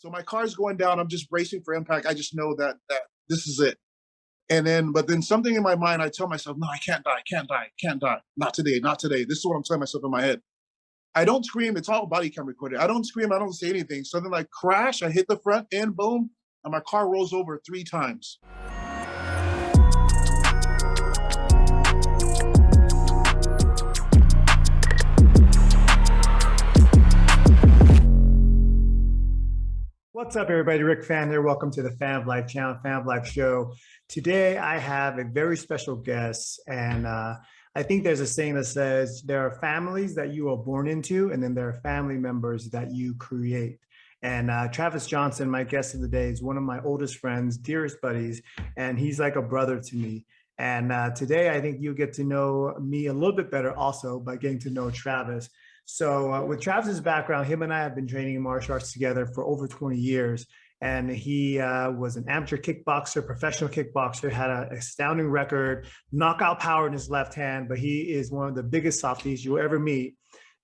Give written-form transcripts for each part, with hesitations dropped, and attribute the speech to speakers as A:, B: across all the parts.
A: So my car's going down. I'm just bracing for impact. I just know that this is it. And then, but then something in my mind, I tell myself, no, I can't die, can't die, can't die. Not today, not today. This is what I'm telling myself in my head. I don't scream. It's all body cam recorded. I don't scream. I don't say anything. So then I crash. I hit the front end, boom, and my car rolls over 3 times.
B: What's up, everybody? Rick Fan here. Welcome to the Fan of Life channel, Fan of Life show. Today, I have a very special guest, and I think there's a saying that says there are families that you are born into, and then there are family members that you create. And Travis Johnson, my guest of the day, is one of my oldest friends, dearest buddies, and he's like a brother to me. And today, I think you'll get to know me a little bit better also by getting to know Travis. So with Travis's background, him and I have been training in martial arts together for over 20 years. And he was an amateur kickboxer, professional kickboxer, had an astounding record, knockout power in his left hand, but he is one of the biggest softies you'll ever meet.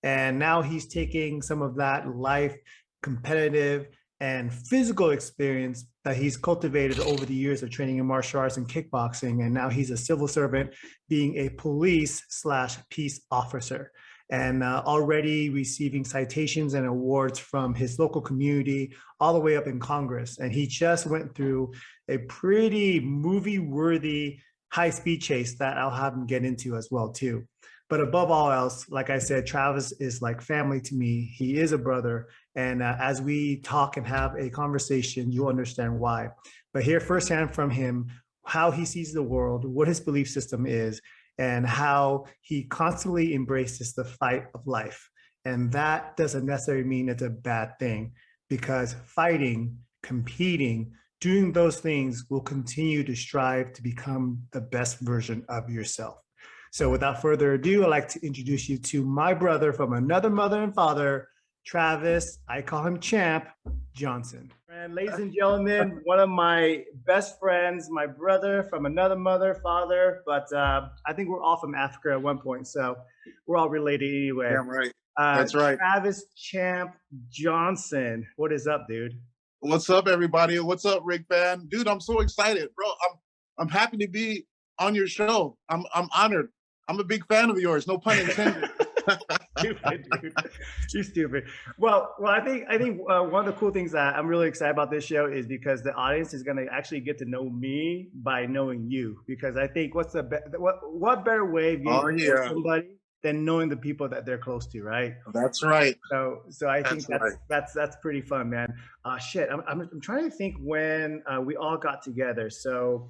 B: And now he's taking some of that life, competitive, and physical experience that he's cultivated over the years of training in martial arts and kickboxing. And now he's a civil servant, being a police/peace officer, and already receiving citations and awards from his local community all the way up in Congress. And he just went through a pretty movie-worthy high-speed chase that I'll have him get into as well too. But above all else, like I said, Travis is like family to me. He is a brother. And as we talk and have a conversation, you'll understand why. But hear firsthand from him how he sees the world, what his belief system is, and how he constantly embraces the fight of life. And that doesn't necessarily mean it's a bad thing, because fighting, competing, doing those things will continue to strive to become the best version of yourself. So without further ado, I'd like to introduce you to my brother from another mother and father, Travis, I call him Champ, Johnson. And ladies and gentlemen, one of my best friends, my brother from another mother, father, but I think we're all from Africa at one point, so we're all related anyway.
A: Yeah, right. That's right.
B: Travis Champ Johnson. What is up, dude?
A: What's up, everybody? What's up, Rick Fan? Dude, I'm so excited, bro. I'm happy to be on your show. I'm honored. I'm a big fan of yours. No pun intended.
B: Stupid, dude. You're stupid. Well, I think one of the cool things that I'm really excited about this show is because the audience is going to actually get to know me by knowing you. Because I think what better way of getting to know somebody than knowing the people that they're close to, right?
A: That's right.
B: So I think that's pretty fun, man. Shit, I'm trying to think when we all got together. So.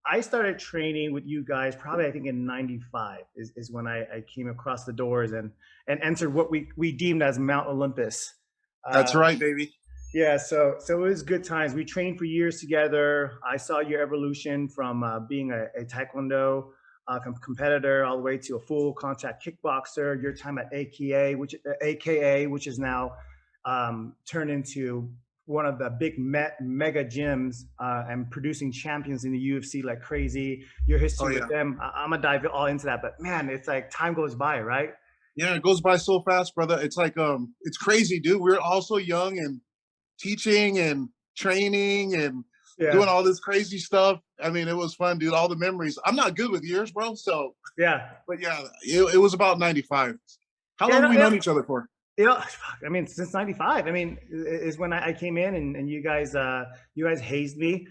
B: I started training with you guys probably, I think, in '95 is when I came across the doors and entered what we deemed as Mount Olympus.
A: That's right, baby.
B: Yeah, so it was good times. We trained for years together. I saw your evolution from being a Taekwondo competitor all the way to a full contact kickboxer. Your time at AKA, which is now turned into one of the big mega gyms and producing champions in the UFC like crazy. Your history with them, I'm gonna dive all into that. But man, it's like time goes by, right?
A: Yeah, it goes by so fast, brother. It's like it's crazy, dude. We're all so young and teaching and training and doing all this crazy stuff. I mean, it was fun, dude. All the memories. I'm not good with years, bro. So
B: yeah,
A: but yeah, it was about '95. How long have we known each other for?
B: Yeah, I mean, since '95. I mean, is when I came in and you guys hazed me.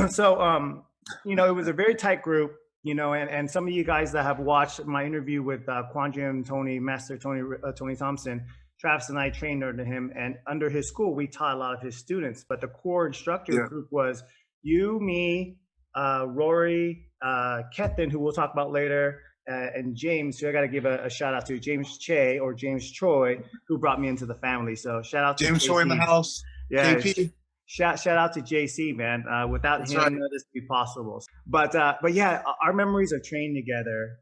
B: So, you know, it was a very tight group, you know, and some of you guys that have watched my interview with Master Tony Thompson, Travis and I trained under him, and under his school, we taught a lot of his students. But the core instructor group was you, me, Rory, Kethin, who we'll talk about later, and James, who I got to give a shout out to, James Che or James Troy, who brought me into the family. So shout out to
A: James Troy in the house.
B: Yeah, KP. Shout out to JC, man. Without him, none of this would be possible. But yeah, our memories of training together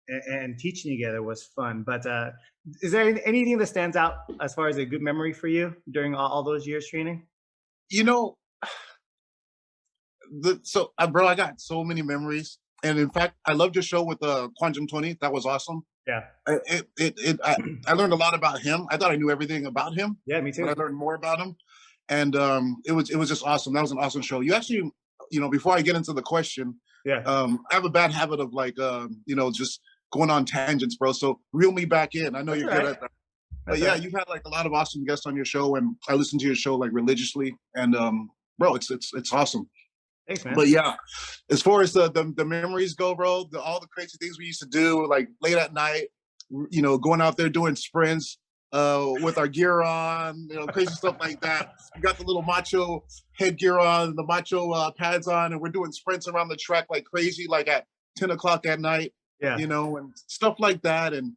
B: and teaching together was fun. But is there anything that stands out as far as a good memory for you during all those years training?
A: You know, bro, I got so many memories. And in fact, I loved your show with Quantum 20. That was awesome.
B: Yeah.
A: I learned a lot about him. I thought I knew everything about him,
B: Yeah, me
A: but
B: too.
A: I learned more about him, and it was just awesome. That was an awesome show. You actually, before I get into the question,
B: Yeah.
A: I have a bad habit of like, just going on tangents, bro. So reel me back in. I know
B: That's
A: you're
B: all
A: good
B: right.
A: at that. But
B: That's all
A: yeah,
B: right.
A: you've had like a lot of awesome guests on your show, and I listen to your show like religiously. And bro, it's awesome.
B: Thanks, man.
A: But yeah, as far as the memories go, bro, all the crazy things we used to do, like late at night, going out there doing sprints with our gear on, crazy stuff like that. We got the little macho headgear on, the macho pads on, and we're doing sprints around the track like crazy, like at 10 o'clock at night,
B: Yeah.
A: and stuff like that. And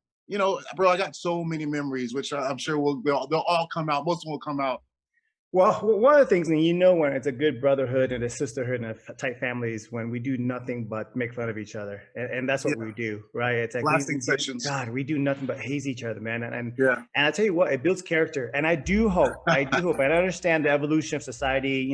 A: bro, I got so many memories, which I'm sure they'll all come out. Most of them will come out.
B: Well, one of the things, and when it's a good brotherhood and a sisterhood and a tight family is when we do nothing but make fun of each other, and that's what
A: Yeah,
B: we do, right? It's like
A: blasting
B: we do,
A: sessions.
B: God, we do nothing but haze each other, man.
A: Yeah,
B: And I tell you what, it builds character. And I do hope, and I understand the evolution of society.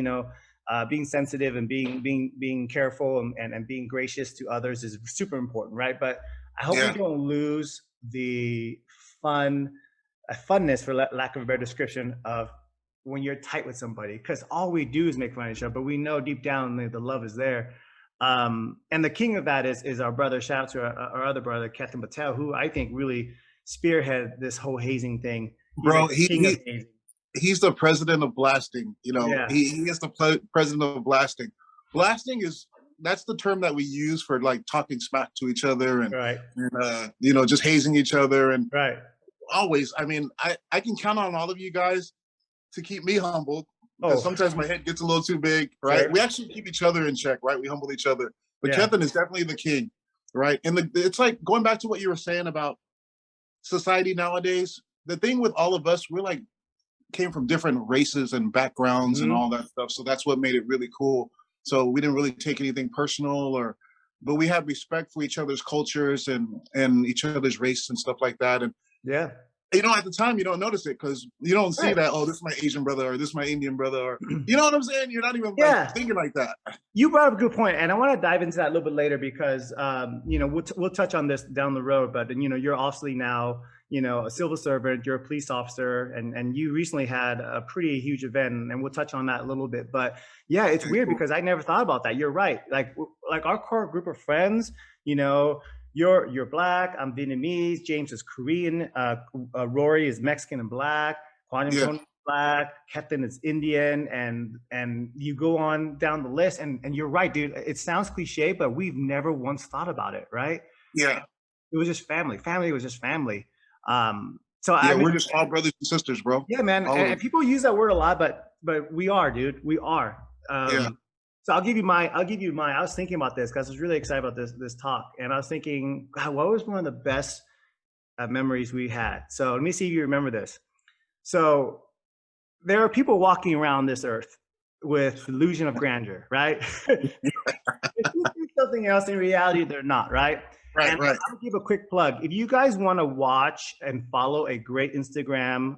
B: Being sensitive and being careful and being gracious to others is super important, right? But I hope we
A: yeah,
B: don't lose the funness, for lack of a better description, of when you're tight with somebody, because all we do is make fun of each other, but we know deep down the love is there. And the king of that is our brother. Shout out to our other brother, Captain Patel, who I think really spearhead this whole hazing thing. He's
A: bro.
B: like the king of hazing.
A: He's the president of blasting.
B: Yeah,
A: He is the president of blasting. Blasting that's the term that we use for like talking smack to each other
B: right,
A: and just hazing each other. And
B: right.
A: always, I mean, I can count on all of you guys to keep me humbled, because
B: Oh,
A: sometimes my head gets a little too big, right?
B: sure.
A: We actually keep each other in check, right? We humble each other. But
B: Yeah,
A: Kevin is definitely the king, right? And it's like going back to what you were saying about society nowadays. The thing with all of us, we're like came from different races and backgrounds and
B: hmm,
A: all that stuff. So that's what made it really cool. So we didn't really take anything personal, but we had respect for each other's cultures and each other's race and stuff like that. And
B: yeah,
A: at the time you don't notice it because you don't see
B: right.
A: that, oh, this is my Asian brother or this is my Indian brother, or you know what I'm saying? You're not even like
B: Yeah,
A: thinking like that.
B: you brought up a good point, and I want to dive into that a little bit later because we'll touch on this down the road. But you're obviously now a civil servant, you're a police officer, and you recently had a pretty huge event, and we'll touch on that a little bit. But yeah, it's weird because I never thought about that. You're right. Like our core group of friends, you're black, I'm Vietnamese, James is Korean, Rory is Mexican and black, Kwame
A: Yeah,
B: black, Captain is Indian, and you go on down the list, and you're right, dude. It sounds cliche, but we've never once thought about it, right?
A: yeah,
B: It was just family. Family was just family. So I
A: yeah.
B: mean,
A: We're just all brothers and sisters, bro.
B: yeah, man.
A: All of
B: And
A: us.
B: people use that word a lot, but we are, dude. We are.
A: Yeah,
B: So I'll give you my. I was thinking about this because I was really excited about this talk, and I was thinking, God, what was one of the best memories we had? So let me see if you remember this. So there are people walking around this earth with illusion of grandeur, right? It's something else. In reality, they're not, right?
A: right,
B: And
A: right.
B: I'll give a quick plug. If you guys want to watch and follow a great Instagram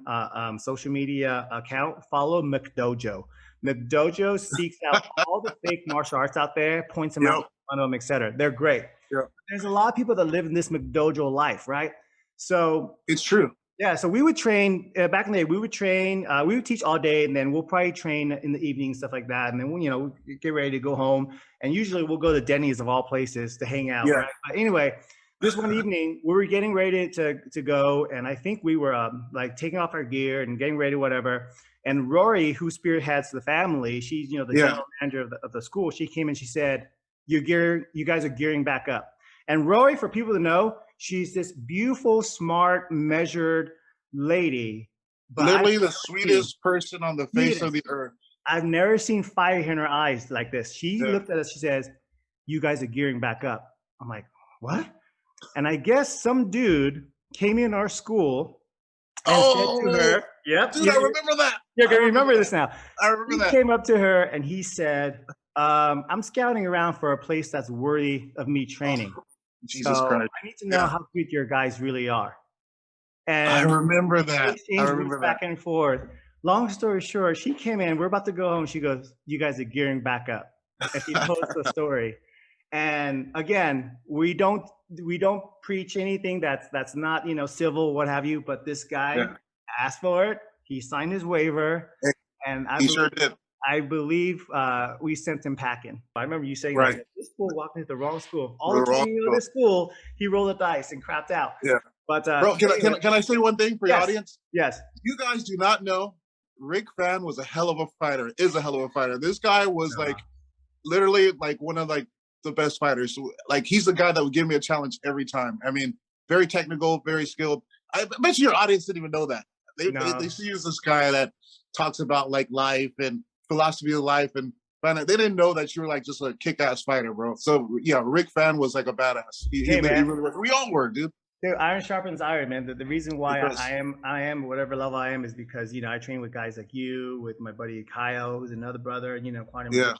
B: social media account, follow McDojo. McDojo seeks out all the fake martial arts out there, points them out,
A: Yep,
B: fun of them, etc. They're great.
A: yep.
B: There's a lot of people that live in this McDojo life, right? So
A: It's true.
B: yeah, so we would train back in the day. We would train. We would teach all day, and then we'll probably train in the evening, stuff like that. And then we get ready to go home. And usually we'll go to Denny's of all places to hang out,
A: Yeah,
B: right? But anyway, this one evening we were getting ready to go, and I think we were like taking off our gear and getting ready, whatever. And Rory, who spearheads the family, she's the
A: yeah.
B: general manager of the school. She came and she said, You guys are gearing back up." And Rory, for people to know, she's this beautiful, smart, measured lady. But
A: Literally the sweetest person on the face of the earth.
B: I've never seen fire in her eyes like this. She
A: Yeah.
B: looked at us, she says, "You guys are gearing back up." I'm like, "What?" And I guess some dude came in our school and said to
A: Oh,
B: her, "Yep,
A: dude, I remember that.
B: you're
A: I
B: gonna
A: remember
B: remember
A: that.
B: this now."
A: I remember
B: He
A: that.
B: came up to her and he said, "I'm scouting around for a place that's worthy of me training.
A: Oh, Jesus
B: So
A: Christ.
B: I need to know
A: Yeah.
B: how good your guys really are."
A: I
B: And
A: remember
B: we
A: that. I
B: exchanged words
A: remember that.
B: back and forth. Long story short, she came in, we're about to go home. She goes, "You guys are gearing back up." And she told us the story. And again, we don't preach anything that's not, civil, what have you. But this guy
A: Yeah.
B: asked for it. He signed his waiver, and
A: He sure did.
B: I believe we sent him packing. I remember you saying that
A: Right.
B: this fool walked into the wrong school. Of all
A: We're
B: the kids
A: wrong.
B: in this school, he rolled the dice and crapped out.
A: Yeah.
B: But
A: Bro,
B: anyway,
A: can I say one thing for your
B: yes,
A: audience?
B: yes.
A: You guys do not know Rick Fan was a hell of a fighter, is a hell of a fighter. This guy was like literally like one of like the best fighters. Like he's the guy that would give me a challenge every time. I mean, very technical, very skilled. I bet you your audience didn't even know that. They see you as this guy that talks about like life and philosophy of life, and they didn't know that you were like just a kick-ass fighter, bro. So yeah, Rick Fan was like a badass. He really was. We all were, dude.
B: Dude, iron sharpens iron, man. The reason why I am whatever level I am is because I train with guys like you, with my buddy Kyle, who's another brother. Quantum.
A: Yeah.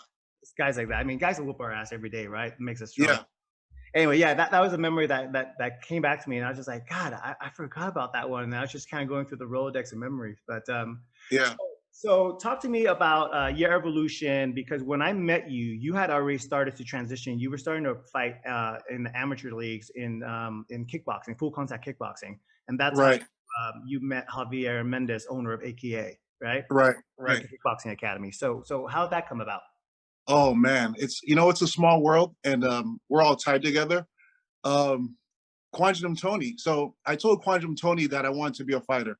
B: Guys like that. I mean, guys will whoop our ass every day, right? It makes us strong.
A: Yeah.
B: Anyway, yeah, that was a memory that came back to me, and I was just like, God, I forgot about that one, and I was just kind of going through the Rolodex of memories. But
A: yeah.
B: So talk to me about your evolution, because when I met you, you had already started to transition. You were starting to fight in the amateur leagues in kickboxing, full contact kickboxing, and that's
A: right.
B: how you met Javier Mendez, owner of AKA, right?
A: Right.
B: Kickboxing Academy. So how did that come about?
A: Oh man, it's a small world, and we're all tied together. Quantum Tony. So I told Quantum Tony that I wanted to be a fighter.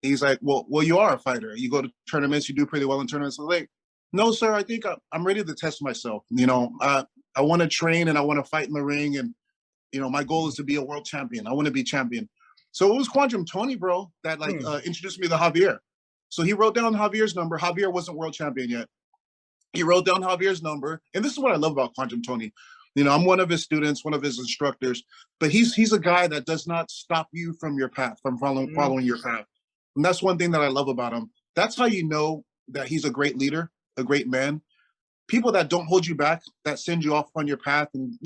A: He's like, well, you are a fighter. You go to tournaments, you do pretty well in tournaments. I'm like, no, sir, I think I'm ready to test myself. I want to train and I want to fight in the ring, and my goal is to be a world champion. I want to be champion. So it was Quantum Tony, bro, that introduced me to Javier. So he wrote down Javier's number. Javier wasn't world champion yet. He wrote down Javier's number. And this is what I love about Quantum Tony. I'm one of his students, one of his instructors, but he's a guy that does not stop you from your path, from following your path. And that's one thing that I love about him. That's how you know that he's a great leader, a great man. People that don't hold you back, that send you off on your path and,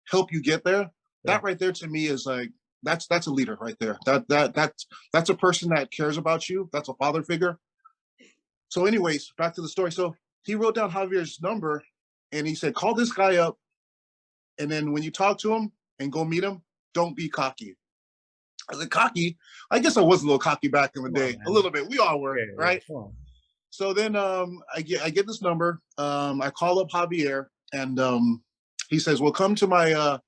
A: help you get there. Yeah. That right there to me is like, that's a leader right there. That's a person that cares about you. That's a father figure. So anyways, back to the story. So he wrote down Javier's number and he said, call this guy up. And then when you talk to him and go meet him, don't be cocky. I was like, cocky? I guess I was a little cocky back in the day. A little bit. We all were, right? So then I get this number. I call up Javier and he says, well, come to my,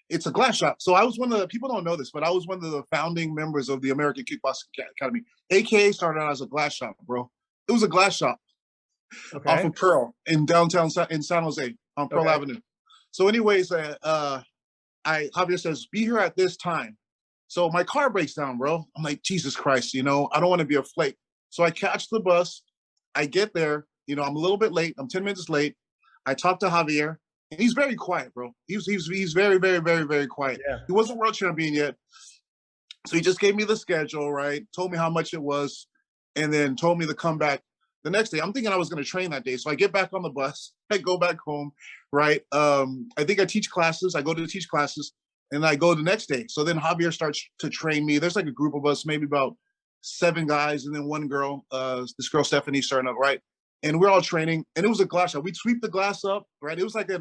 A: it's a glass shop. So I was one of the, people don't know this, but I was one of the founding members of the American Kickboxing Academy. AKA started out as a glass shop, bro. It was a glass shop off of Pearl in downtown in San Jose on Pearl Avenue. So anyways, Javier says, be here at this time. So my car breaks down, bro. I'm like, Jesus Christ, I don't want to be a flake. So I catch the bus. I get there. I'm a little bit late. I'm 10 minutes late. I talk to Javier, and he's very quiet, bro. He's very, very, very, very quiet. Yeah. He wasn't world champion yet. So he just gave me the schedule, right? Told me how much it was, and then told me to come back the next day. I'm thinking I was going to train that day. So I get back on the bus. I go back home, right? I think I teach classes. I go to teach classes. And I go the next day. So then Javier starts to train me. There's like a group of us, maybe about 7 guys, and then one girl, this girl, Stephanie, starting up, right? And we're all training. And it was a glass shop. We'd sweep the glass up, right? It was like an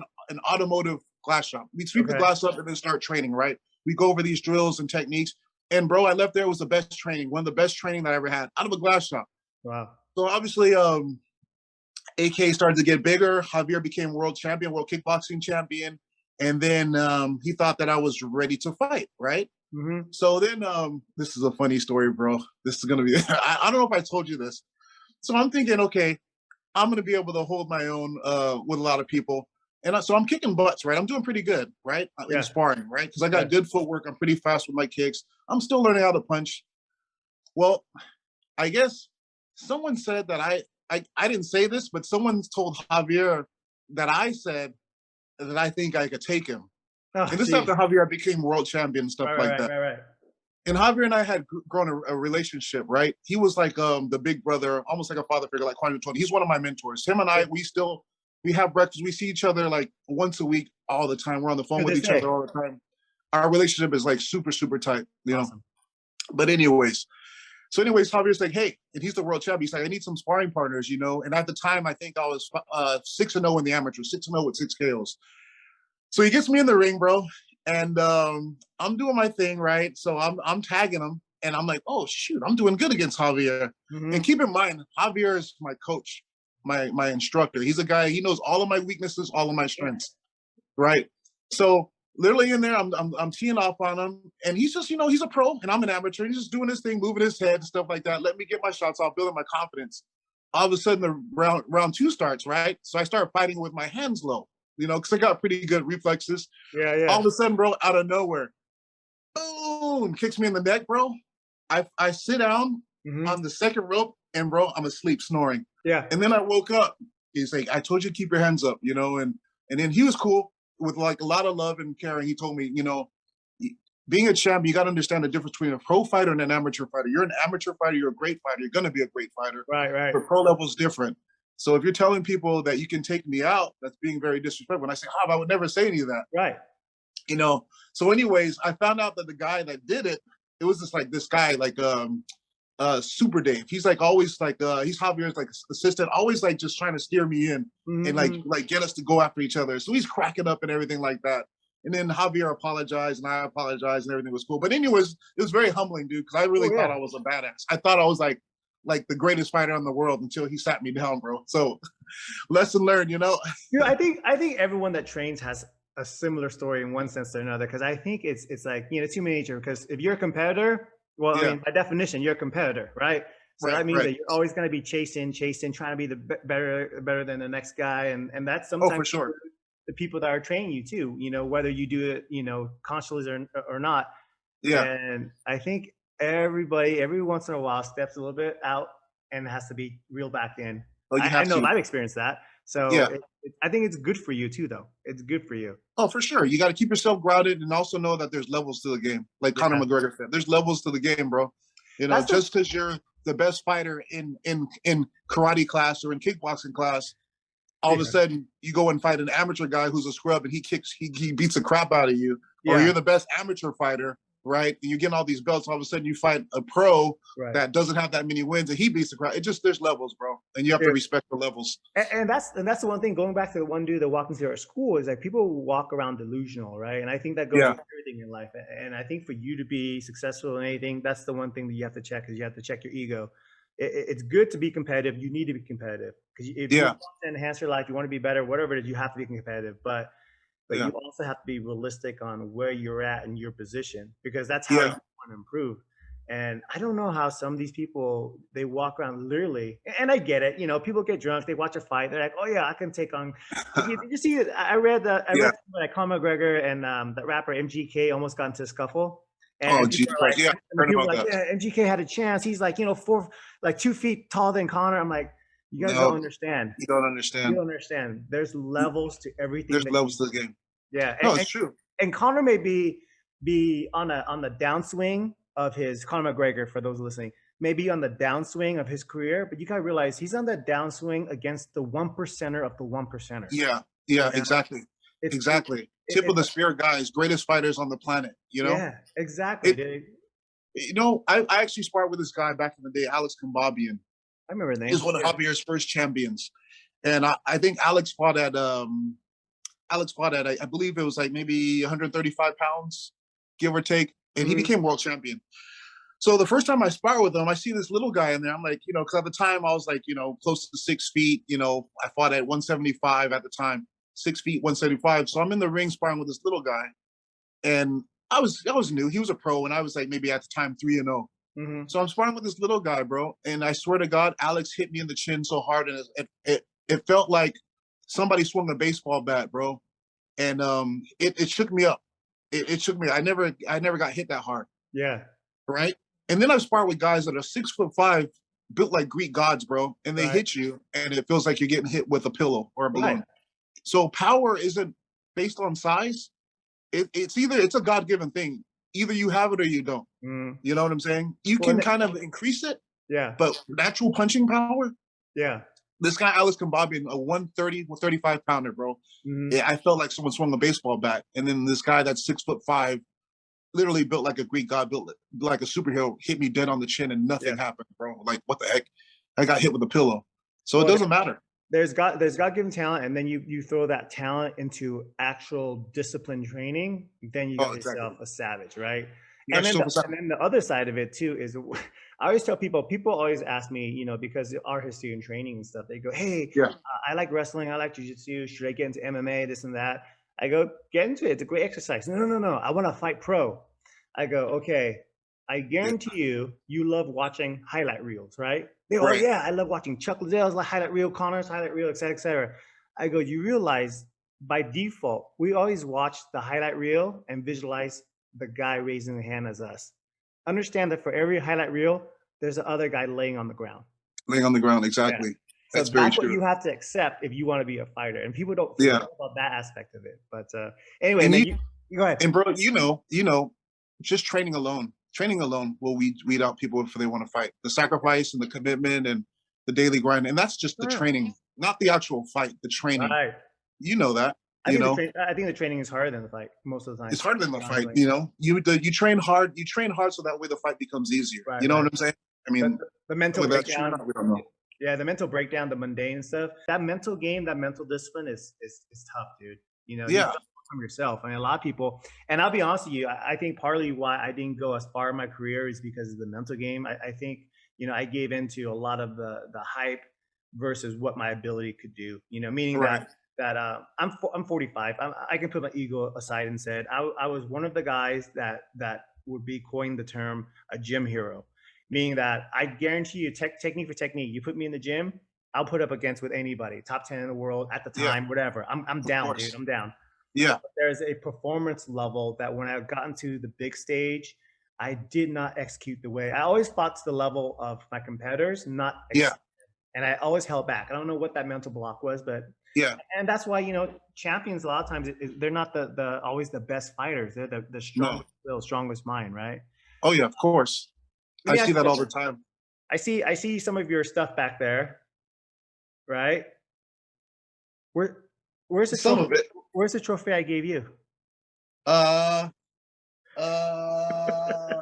A: automotive glass shop. We'd sweep the glass up and then start training, right? We go over these drills and techniques. And bro, I left there, it was the best training, one of the best training that I ever had out of a glass shop.
B: Wow.
A: So obviously, AK started to get bigger. Javier became world champion, world kickboxing champion. And then he thought that I was ready to fight, right? Mm-hmm. So then, this is a funny story, bro. This is going to be, I don't know if I told you this. So I'm thinking, okay, I'm going to be able to hold my own with a lot of people. And so I'm kicking butts, right? I'm doing pretty good, right? In sparring, right? Because I got good footwork. I'm pretty fast with my kicks. I'm still learning how to punch. Well, I guess someone said that I didn't say this, but someone told Javier that I said that I think I could take him. Oh, and this after Javier became world champion and stuff like that. Right. And Javier and I had grown a relationship, right? He was like the big brother, almost like a father figure, like Quantum Tony. He's one of my mentors. Him and I, we have breakfast. We see each other like once a week, all the time. We're on the phone with each other all the time. Our relationship is like super, super tight, Awesome. But anyways, Javier's like, hey, and he's the world champion. He's like, I need some sparring partners, And at the time, I think I was 6-0 in the amateur, 6-0 with 6 KOs. So he gets me in the ring, bro, and I'm doing my thing, right? So I'm tagging him, and I'm like, oh shoot, I'm doing good against Javier. And keep in mind, Javier is my coach, my instructor. He's a guy. He knows all of my weaknesses, all of my strengths, right? So literally in there, I'm teeing off on him, and he's just, he's a pro, and I'm an amateur. He's just doing his thing, moving his head and stuff like that. Let me get my shots off, building my confidence. All of a sudden, the round two starts, right? So I start fighting with my hands low, because I got pretty good reflexes.
B: Yeah, yeah.
A: All of a sudden, bro, out of nowhere, boom, kicks me in the neck, bro. I sit down on the second rope, and bro, I'm asleep, snoring.
B: Yeah.
A: And then I woke up. He's like, I told you to keep your hands up, and then he was cool with like a lot of love and caring. He told me, being a champ, you got to understand the difference between a pro fighter and an amateur fighter. You're an amateur fighter, you're a great fighter, you're going to be a great fighter.
B: Right, right.
A: But pro level is different. So if you're telling people that you can take me out, that's being very disrespectful. When I say, I would never say any of that.
B: Right.
A: So anyways, I found out that the guy that did it, it was just like this guy, like Super Dave. He's like always like he's Javier's like assistant, always like just trying to steer me in and like get us to go after each other. So he's cracking up and everything like that. And then Javier apologized and I apologized and everything was cool. But anyways, it was very humbling, dude, because I really thought I was a badass. I thought I was like the greatest fighter in the world until he sat me down, bro. So lesson learned,
B: I think everyone that trains has a similar story in one sense or another, because I think it's like, it's human nature. Because if you're a competitor, well, I mean, by definition, you're a competitor, right? So that means that you're always going to be chasing, trying to be the better than the next guy, and that's sometimes
A: for sure.
B: The people that are training you too. Whether you do it, consciously or not.
A: Yeah.
B: And I think everybody, every once in a while, steps a little bit out and has to be reeled back in.
A: Oh,
B: I know I've experienced that. So I think it's good for you too, though. It's good for you.
A: Oh, for sure. You got to keep yourself grounded and also know that there's levels to the game. Like Conor McGregor said, there's levels to the game, bro. Just because you're the best fighter in karate class or in kickboxing class, all of a sudden you go and fight an amateur guy who's a scrub and he beats the crap out of you. Or you're the best amateur fighter, right? And you're getting all these belts. All of a sudden you fight a pro that doesn't have that many wins and he beats the crap. There's levels, bro. And you have to respect the levels.
B: And that's the one thing, going back to the one dude that walked into our school, is like people walk around delusional, right? And I think that goes with everything in life. And I think for you to be successful in anything, that's the one thing that you have to check, is you have to check your ego. It's good to be competitive. You need to be competitive, because if you want to enhance your life, you want to be better, whatever it is, you have to be competitive. But you also have to be realistic on where you're at in your position, because that's how you want to improve. And I don't know how some of these people, they walk around literally, and I get it, people get drunk, they watch a fight, they're like, oh yeah, I can take on. Did you see it? I read that Conor McGregor and that rapper MGK almost got into a scuffle. And
A: Jesus Christ!
B: MGK had a chance. He's like, 2 feet taller than Conor. I'm like, you guys don't understand.
A: You don't understand.
B: You don't understand. There's levels to everything.
A: There's levels to the game.
B: Yeah,
A: it's true.
B: And Conor may be on the downswing of his, Conor McGregor, for those listening, maybe on the downswing of his career, but you gotta realize he's on the downswing against the 1%er of the 1%er.
A: Yeah, exactly. Exactly. Tip of the spear guys, greatest fighters on the planet, Yeah,
B: exactly.
A: I actually sparred with this guy back in the day, Alex Kambabian.
B: I remember that.
A: He's one of Javier's first champions. And I think Alex fought at, I believe it was like maybe 135 pounds, give or take. And he became world champion. So the first time I spar with him, I see this little guy in there. I'm like, because at the time I was like, close to 6 feet. I fought at 175 at the time. 6 feet, 175. So I'm in the ring sparring with this little guy. And I was new. He was a pro, and I was like maybe at the time 3-0. So I'm sparring with this little guy, bro. And I swear to God, Alex hit me in the chin so hard, and it felt like somebody swung a baseball bat, bro. And it shook me up. It shook me. I never got hit that hard.
B: Yeah.
A: Right. And then I've sparred with guys that are 6'5", built like Greek gods, bro. And they hit you, and it feels like you're getting hit with a pillow or a balloon. Right. So power isn't based on size. It's a God-given thing. Either you have it or you don't. You know what I'm saying? You can kind of increase it.
B: Yeah.
A: But natural punching power.
B: Yeah.
A: This guy, Alex Kambabian, a 130, 135 pounder, bro. I felt like someone swung a baseball bat. And then this guy that's 6'5", literally built like a Greek god, built like a superhero, hit me dead on the chin and nothing happened, bro. Like, what the heck? I got hit with a pillow. So it doesn't matter.
B: there's God-given talent, and then you throw that talent into actual discipline training, then you
A: Oh,
B: got yourself
A: exactly.
B: a savage, right?
A: You
B: And
A: got
B: then
A: yourself a
B: and then the other side of it too is I always tell people always ask me, because of our history in training and stuff, they go, hey,
A: Yeah.
B: I like wrestling, I like jiu-jitsu, should I get into MMA, this and that? I go, get into it, it's a great exercise. No, I want to fight pro. I go, okay, I
A: Yeah.
B: guarantee you love watching highlight reels, right? They go, oh
A: Right.
B: yeah, I love watching Chuck Liddell's like highlight reel, Connor's highlight reel, et cetera, et cetera. I go, you realize by default, we always watch the highlight reel and visualize the guy raising the hand as us. Understand that for every highlight reel, there's the other guy laying on the ground.
A: Laying on the ground.
B: Yeah.
A: Exactly.
B: So
A: That's very
B: that's what
A: true.
B: you have to accept if you want to be a fighter. And people don't forget
A: Yeah.
B: about that aspect of it. But anyway,
A: And
B: man, you go ahead.
A: and bro, just training alone will weed out people if they want to fight. The sacrifice and the commitment and the daily grind, and that's just the
B: Sure.
A: training, not the actual fight. The training,
B: Right.
A: you know that.
B: I think the training is harder than the fight most of the time.
A: It's harder than the fight.
B: Honestly.
A: You train hard. You train hard so that way the fight becomes easier.
B: Right,
A: You know
B: right.
A: what I'm saying? I
B: The,
A: mean,
B: the mental
A: whether that's true or
B: breakdown.
A: not, we don't know.
B: Yeah, the mental breakdown, the mundane stuff. That mental game, that mental discipline is tough, dude. You
A: Yeah.
B: got to from yourself. I mean, a lot of people, and I'll be honest with you, I think partly why I didn't go as far in my career is because of the mental game. I think I gave into a lot of the hype versus what my ability could do. Meaning
A: Right.
B: that I'm 45. I can put my ego aside and said I was one of the guys that would be coined the term a gym hero, meaning that I guarantee you technique for technique. You put me in the gym, I'll put up against with anybody, top 10 in the world at the
A: Yeah.
B: time, whatever. I'm
A: Of
B: down, dude.
A: course.
B: I'm down.
A: Yeah.
B: But there's a performance level that when I got into the big stage, I did not execute the way I always fought to the level of my competitors, not
A: Yeah.
B: and I always held back. I don't know what that mental block was, but
A: Yeah.
B: and that's why champions a lot of times they're not the always the best fighters. They're the
A: No.
B: strongest will, strongest mind, right?
A: Oh yeah. Of course.
B: Let
A: I
B: me
A: see
B: ask
A: that
B: you
A: all the
B: this.
A: time.
B: I see some of your stuff back there, right? Where where's the
A: Some of
B: trophy?
A: it.
B: Where's the trophy I gave you?
A: Uh. Uh.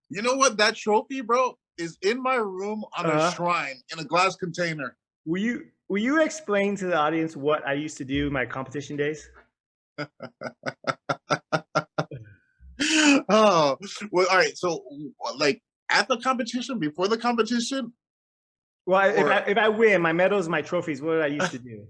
A: You know what? That trophy, bro, is in my room on a
B: Uh,
A: shrine in a glass container.
B: will you explain to the audience what I used to do in my competition days?
A: Oh, well, all right. So, like at the competition, before the competition,
B: Well,
A: or
B: if I win my medals, my trophies, what did I used to do?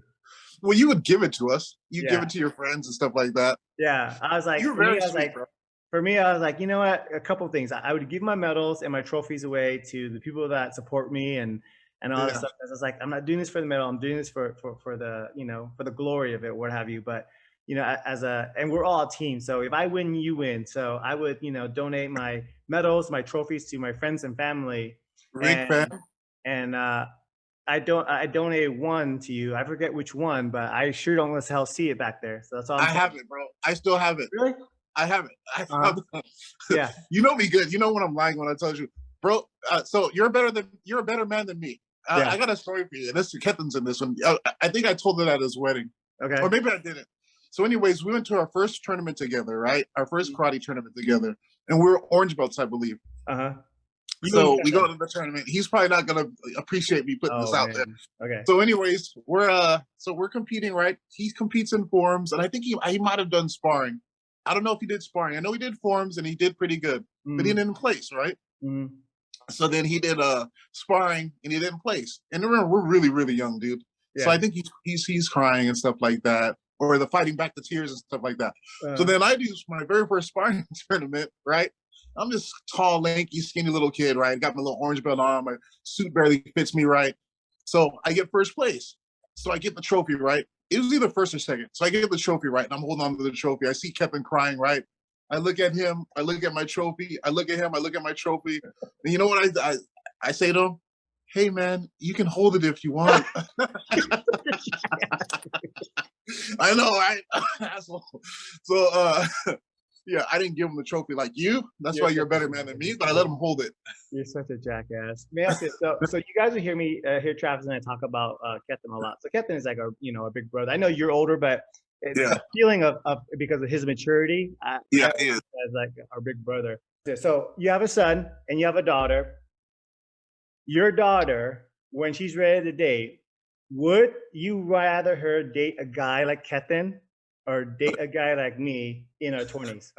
A: well, you would give it to us. You give
B: Yeah,
A: it to your friends and stuff like that.
B: yeah. I was like,
A: You're very
B: I was
A: sweet,
B: like,
A: bro.
B: for me, I was like, you know what? A couple of things. I would give my medals and my trophies away to the people that support me and all that
A: Yeah,
B: stuff. 'Cause I was like, I'm not doing this for the medal. I'm doing this for the for the glory of it, what have you. But and we're all a team. So if I win, you win. So I would donate my medals, my trophies to my friends and family,
A: big
B: and
A: fan.
B: and I donated one to you. I forget which one, but I sure don't let hell see it back there. So that's all I'm
A: I
B: saying.
A: have it, bro. I still have it.
B: Really?
A: I have it. I
B: Uh-huh.
A: found
B: Yeah.
A: You know me good. You know when I'm lying when I tell you, bro. So you're a better man than me.
B: Yeah.
A: I got a story for you. This Kevin's in this one. I think I told it at his wedding,
B: Okay.
A: or maybe I didn't. So, anyways, we went to our first tournament together, right? Our first karate tournament together, and we were orange belts, I believe.
B: Uh-huh. You know
A: So we go
B: Kevin.
A: to the tournament. He's probably not gonna appreciate me putting this
B: Oh
A: out there.
B: man. Okay.
A: So, anyways, we're competing, right? He competes in forms, and I think he might have done sparring. I don't know if he did sparring. I know he did forms, and he did pretty good, but he
B: Mm,
A: didn't place, right?
B: mm,
A: So then he did sparring, and he didn't place. And remember, we're really really young, dude. So
B: yeah.
A: I think he's crying and stuff like that, or the fighting back the tears and stuff like that. So
B: Uh,
A: then I do my very first sparring tournament, right? I'm this tall, lanky, skinny little kid, right? Got my little orange belt on. My suit barely fits me, right? So I get first place. So I get the trophy, right? It was either first or second. So I get the trophy, right? And I'm holding on to the trophy. I see Kevin crying, right? I look at him. I look at my trophy. I look at him. I look at my trophy. And you know what I say to him? Hey, man, you can hold it if you want. I know, right? Asshole. So, yeah, I didn't give him the trophy like you. That's
B: you're
A: why you're a
B: such
A: better man than me, but I let him hold it.
B: you're such a jackass. May I ask you, so you guys will hear Travis and I talk about Ketan a lot. So Ketan is like a big brother. I know you're older, but
A: Yeah,
B: the feeling of because of his maturity, I
A: yeah,
B: always
A: yeah.
B: see him as like our big brother. Yeah, so you have a son and you have a daughter. Your daughter, when she's ready to date, Would you rather her date a guy like Kethin or date a guy like me in our 20s?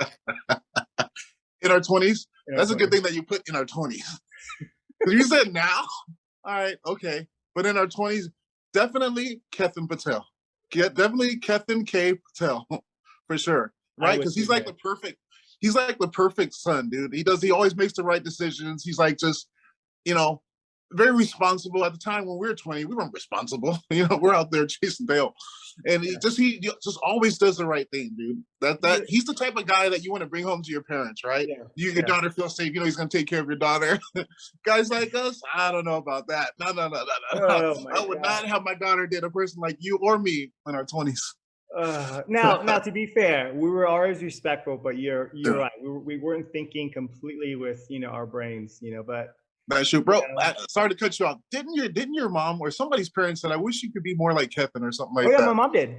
A: In our 20s?
B: In our
A: That's a good
B: 20s.
A: thing that you put in our 20s. Because you said now? All right, okay. But in our 20s, definitely Kethin Patel. Definitely Kethin K. Patel, for sure.
B: I
A: Right?
B: would
A: Because
B: too, man.
A: he's like the perfect son, dude. He always makes the right decisions. He's like just, you know, very responsible. At the time when we were 20, we weren't responsible. We're out there chasing tail. And
B: Yeah.
A: he just always does the right thing, dude. That
B: You,
A: he's the type of guy that you want to bring home to your parents, right?
B: yeah.
A: Your
B: Yeah.
A: daughter feels safe. He's gonna take care of your daughter. Guys like us, I don't know about that. No, no, no, no, no.
B: Oh my
A: I would
B: God.
A: not have my daughter date a person like you or me in our 20s.
B: Now, to be fair, we were always respectful, but you're right. We weren't thinking completely with our brains, But
A: That's true,
B: you
A: bro.
B: know,
A: Sorry to cut you off. Didn't your mom or somebody's parents said, "I wish you could be more like Kevin" or something
B: oh
A: like
B: yeah, my
A: that?
B: mom did.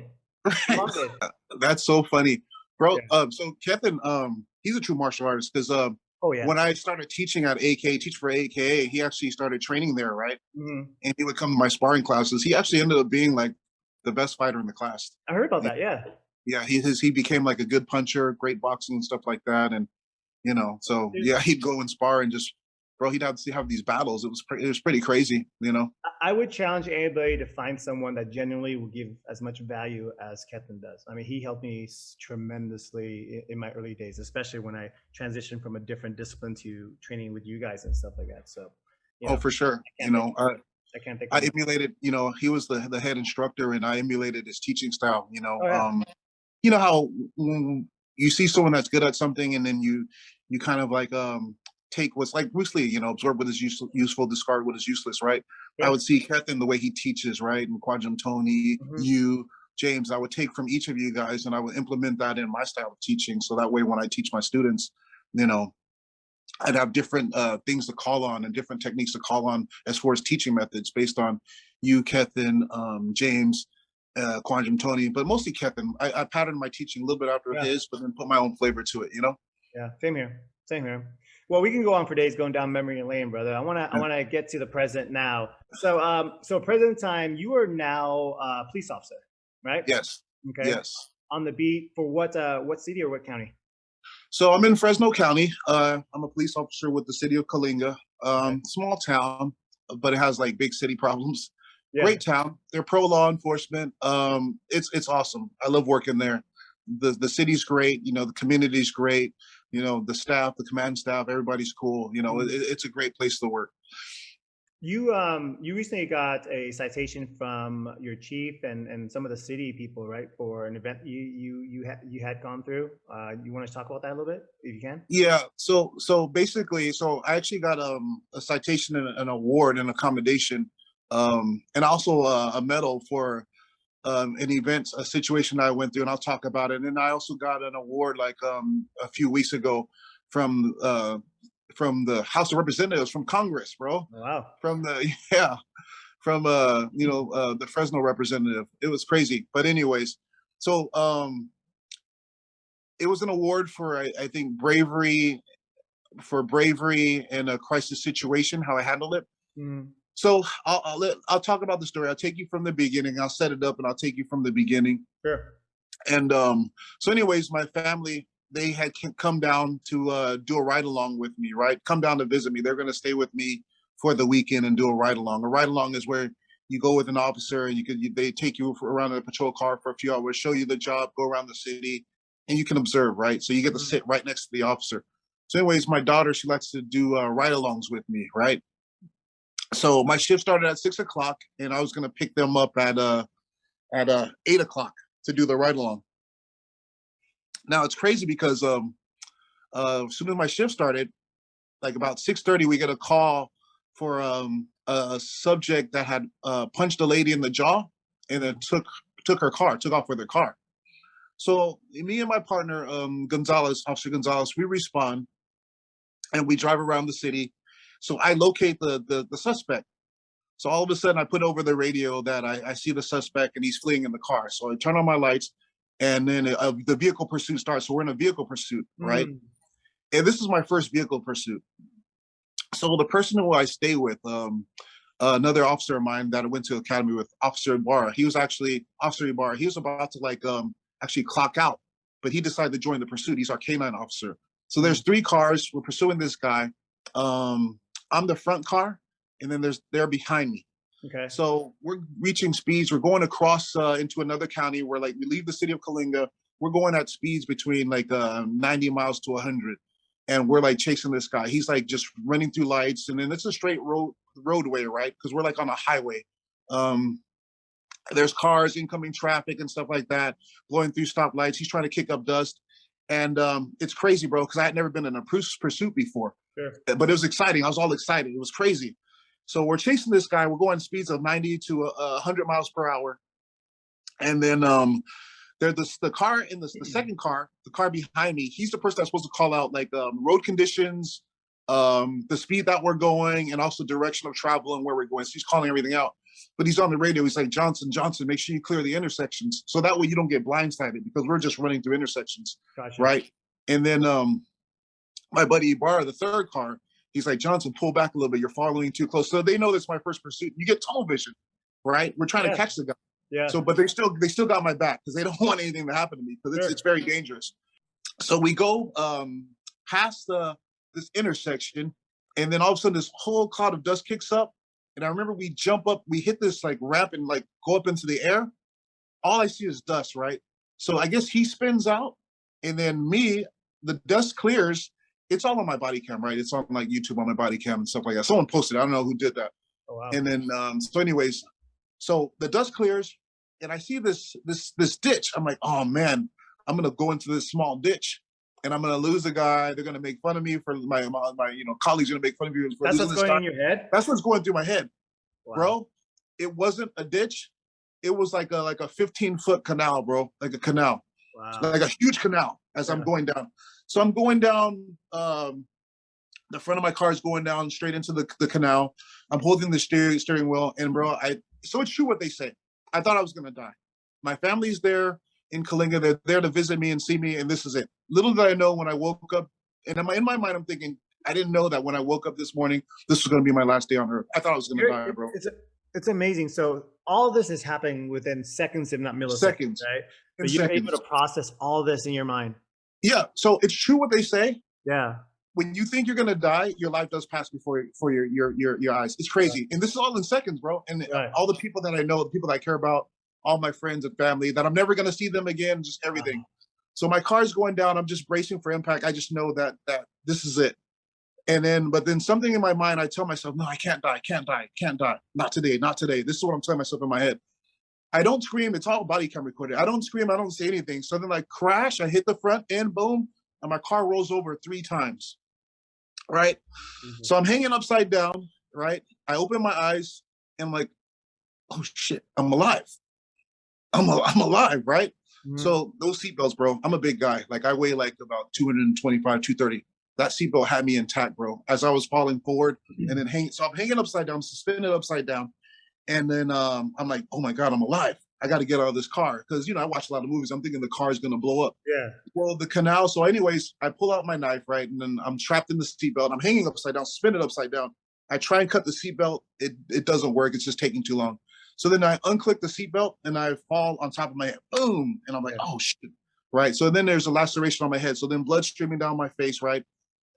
B: My
A: Right.
B: mom did.
A: That's so funny, bro.
B: Yeah.
A: So Kevin, he's a true martial artist because
B: Oh yeah.
A: when I started teaching at AK, teach for AKA, he actually started training there, right?
B: Hmm.
A: And he would come to my sparring classes. He actually ended up being like the best fighter in the class.
B: I heard about that. Yeah.
A: Yeah, he became like a good puncher, great boxing and stuff like that. And so
B: There's,
A: yeah, he'd go and spar and just, bro, he'd have these battles. It was pretty crazy.
B: I would challenge anybody to find someone that genuinely will give as much value as Kethin does. I mean, he helped me tremendously in my early days, especially when I transitioned from a different discipline to training with you guys and stuff like that. So,
A: Oh, for sure.
B: I can't thank him enough. I can't thank
A: I
B: him enough.
A: emulated, he was the head instructor, and I emulated his teaching style.
B: Oh yeah.
A: You know how you see someone that's good at something, and then you kind of like take what's like Bruce Lee, absorb what is useful, discard what is useless, right? I
B: Yeah.
A: would see Kethin the way he teaches, right? And Quadrum Tony,
B: Hmm.
A: you, James, I would take from each of you guys and I would implement that in my style of teaching. So that way when I teach my students, you know, I'd have different things to call on and different techniques to call on as far as teaching methods based on you, Kethin, James, Quantum Tony, but mostly Kethin. I patterned my teaching a little bit after
B: Yeah.
A: his, but then put my own flavor to it.
B: Yeah. Same here. Same here. Well, we can go on for days going down memory lane, brother. I wanna get to the present now. So present time, you are now a police officer, right?
A: Yes,
B: Okay.
A: yes.
B: On the beat for what city or what county?
A: So I'm in Fresno County. I'm a police officer with the city of Coalinga.
B: Okay.
A: Small town, but it has like big city problems.
B: Yeah.
A: Great town. They're pro law enforcement. It's awesome. I love working there. The city's great. The community's great. The staff, the command staff, everybody's cool. It's a great place to work.
B: You recently got a citation from your chief and some of the city people, right, for an event you had gone through. You want to talk about that a little bit, if you can?
A: Yeah. So basically, I actually got a citation and an award and accommodation, and also a medal for an event, a situation I went through, and I'll talk about it. And I also got an award like a few weeks ago from the House of Representatives, from Congress, bro.
B: Oh, wow.
A: From the yeah, from the Fresno representative. It was crazy. But anyways, so it was an award for I think bravery in a crisis situation, how I handled it.
B: Mm,
A: So I'll talk about the story. I'll take you from the beginning. I'll set it up and I'll take you from the beginning.
B: sure.
A: And so, anyways, my family, they had come down to do a ride along with me. Right, come down to visit me. They're going to stay with me for the weekend and do a ride along. A ride along is where you go with an officer and they take you around in a patrol car for a few hours, show you the job, go around the city, and you can observe. Right, so you get to sit right next to the officer. So, anyways, my daughter, she likes to do ride alongs with me. Right. So my shift started at 6 o'clock, and I was going to pick them up at 8 o'clock to do the ride along. Now it's crazy because as soon as my shift started, like about 6:30, we get a call for a subject that had punched a lady in the jaw, and then took off with her car. So me and my partner, Officer Gonzalez, we respond and we drive around the city. So I locate the suspect. So all of a sudden, I put over the radio that I see the suspect and he's fleeing in the car. So I turn on my lights, and then the vehicle pursuit starts. So we're in a vehicle pursuit, right?
B: Mm,
A: And this is my first vehicle pursuit. So the person who I stay with, another officer of mine that I went to academy with, Officer Ibarra. He was actually Officer Ibarra. He was about to like actually clock out, but he decided to join the pursuit. He's our canine officer. So there's 3 cars. We're pursuing this guy. I'm the front car, and then they're behind me.
B: Okay.
A: So we're reaching speeds. We're going across into another county where like we leave the city of Kalinga. We're going at speeds between like 90 miles to 100. And we're like chasing this guy. He's like just running through lights. And then it's a straight roadway, right? Because we're like on a highway. There's cars, incoming traffic and stuff like that, blowing through stoplights. He's trying to kick up dust. And it's crazy, bro, because I had never been in a pursuit before. Sure. But it was exciting. I was all excited. It was crazy. So we're chasing this guy. We're going speeds of 90 to 100 miles per hour. And then there's the car in the second car, the car behind me. He's the person that's supposed to call out like road conditions, the speed that we're going, and also direction of travel and where we're going. So he's calling everything out. But he's on the radio. He's like, Johnson, make sure you clear the intersections. So that way you don't get blindsided because we're just running through intersections. Gotcha. Right? And then my buddy Ibarra, the third car, he's like, Johnson, pull back a little bit. You're following too close. So they know this is my first pursuit. You get tunnel vision, right? We're trying to catch the guy. Yeah. So, but they still got my back because they don't want anything to happen to me because it's very dangerous. So we go past this intersection, and then all of a sudden this whole cloud of dust kicks up. And I remember we jump up, we hit this like ramp and like go up into the air. All I see is dust, right? So I guess he spins out, and then the dust clears. It's all on my body cam, right? It's on like YouTube on my body cam and stuff like that. Someone posted it. I don't know who did that. Oh, wow. And then so anyways, so the dust clears, and I see this ditch. I'm like, oh man, I'm gonna go into this small ditch, and I'm gonna lose a guy. They're gonna make fun of me for my colleagues are gonna make fun of me. For
B: That's what's going in your head?
A: That's what's going through my head. Wow. Bro. It wasn't a ditch. It was like a 15-foot canal, bro. Like a canal. Wow. Like a huge canal as I'm going down. So I'm going down, the front of my car is going down straight into the canal. I'm holding the steering wheel, and bro, so it's true what they say. I thought I was gonna die. My family's there in Kalinga. They're there to visit me and see me, and this is it. Little did I know when I woke up, and in my mind, I'm thinking, I didn't know that when I woke up this morning, this was gonna be my last day on Earth. I thought I was gonna die, bro.
B: It's amazing. So all this is happening within seconds, if not milliseconds, right? But you're able to process all this in your mind.
A: Yeah. So it's true what they say.
B: Yeah.
A: When you think you're gonna die, your life does pass before your eyes. It's crazy, and this is all in seconds, bro. And all the people that I know, the people that I care about, all my friends and family, that I'm never gonna see them again, just everything. So my car's going down. I'm just bracing for impact. I just know that this is it. But then something in my mind, I tell myself, no, I can't die, can't die, can't die. Not today, not today. This is what I'm telling myself in my head. I don't scream. It's all body cam recorded. I don't scream. I don't say anything. So then I crash. I hit the front end, boom, and my car rolls over 3 times. Right? Mm-hmm. So I'm hanging upside down, right? I open my eyes and I'm like, oh shit, I'm alive. I'm alive, right? Mm-hmm. So those seatbelts, bro, I'm a big guy. Like I weigh like about 225, 230. That seatbelt had me intact, bro, as I was falling forward and then so I'm hanging upside down, suspended upside down. And then I'm like, oh my God, I'm alive. I got to get out of this car. Because, I watch a lot of movies. I'm thinking the car is going to blow up. Yeah. Well, the canal. So anyways, I pull out my knife, right? And then I'm trapped in the seatbelt. I'm hanging upside down, suspended upside down. I try and cut the seatbelt. It doesn't work. It's just taking too long. So then I unclick the seatbelt and I fall on top of my head. Boom. And I'm like, oh, shit. Right. So then there's a laceration on my head. So then blood streaming down my face, right?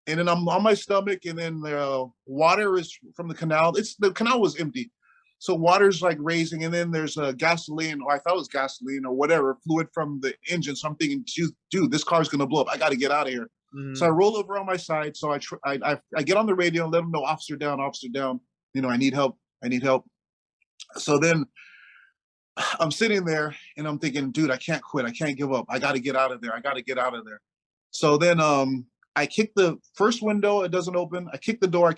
A: And then I'm on my stomach. And then the water is from the canal. The canal was empty. So water's like raising, and then there's gasoline, or I thought it was gasoline or whatever, fluid from the engine. So I'm thinking, dude, this car's gonna blow up. I got to get out of here. Mm-hmm. So I roll over on my side. So I get on the radio and let them know, officer down. I need help. So then I'm sitting there and I'm thinking, dude, I can't quit. I can't give up. I got to get out of there. So then I kick the first window. It doesn't open. I kick the door,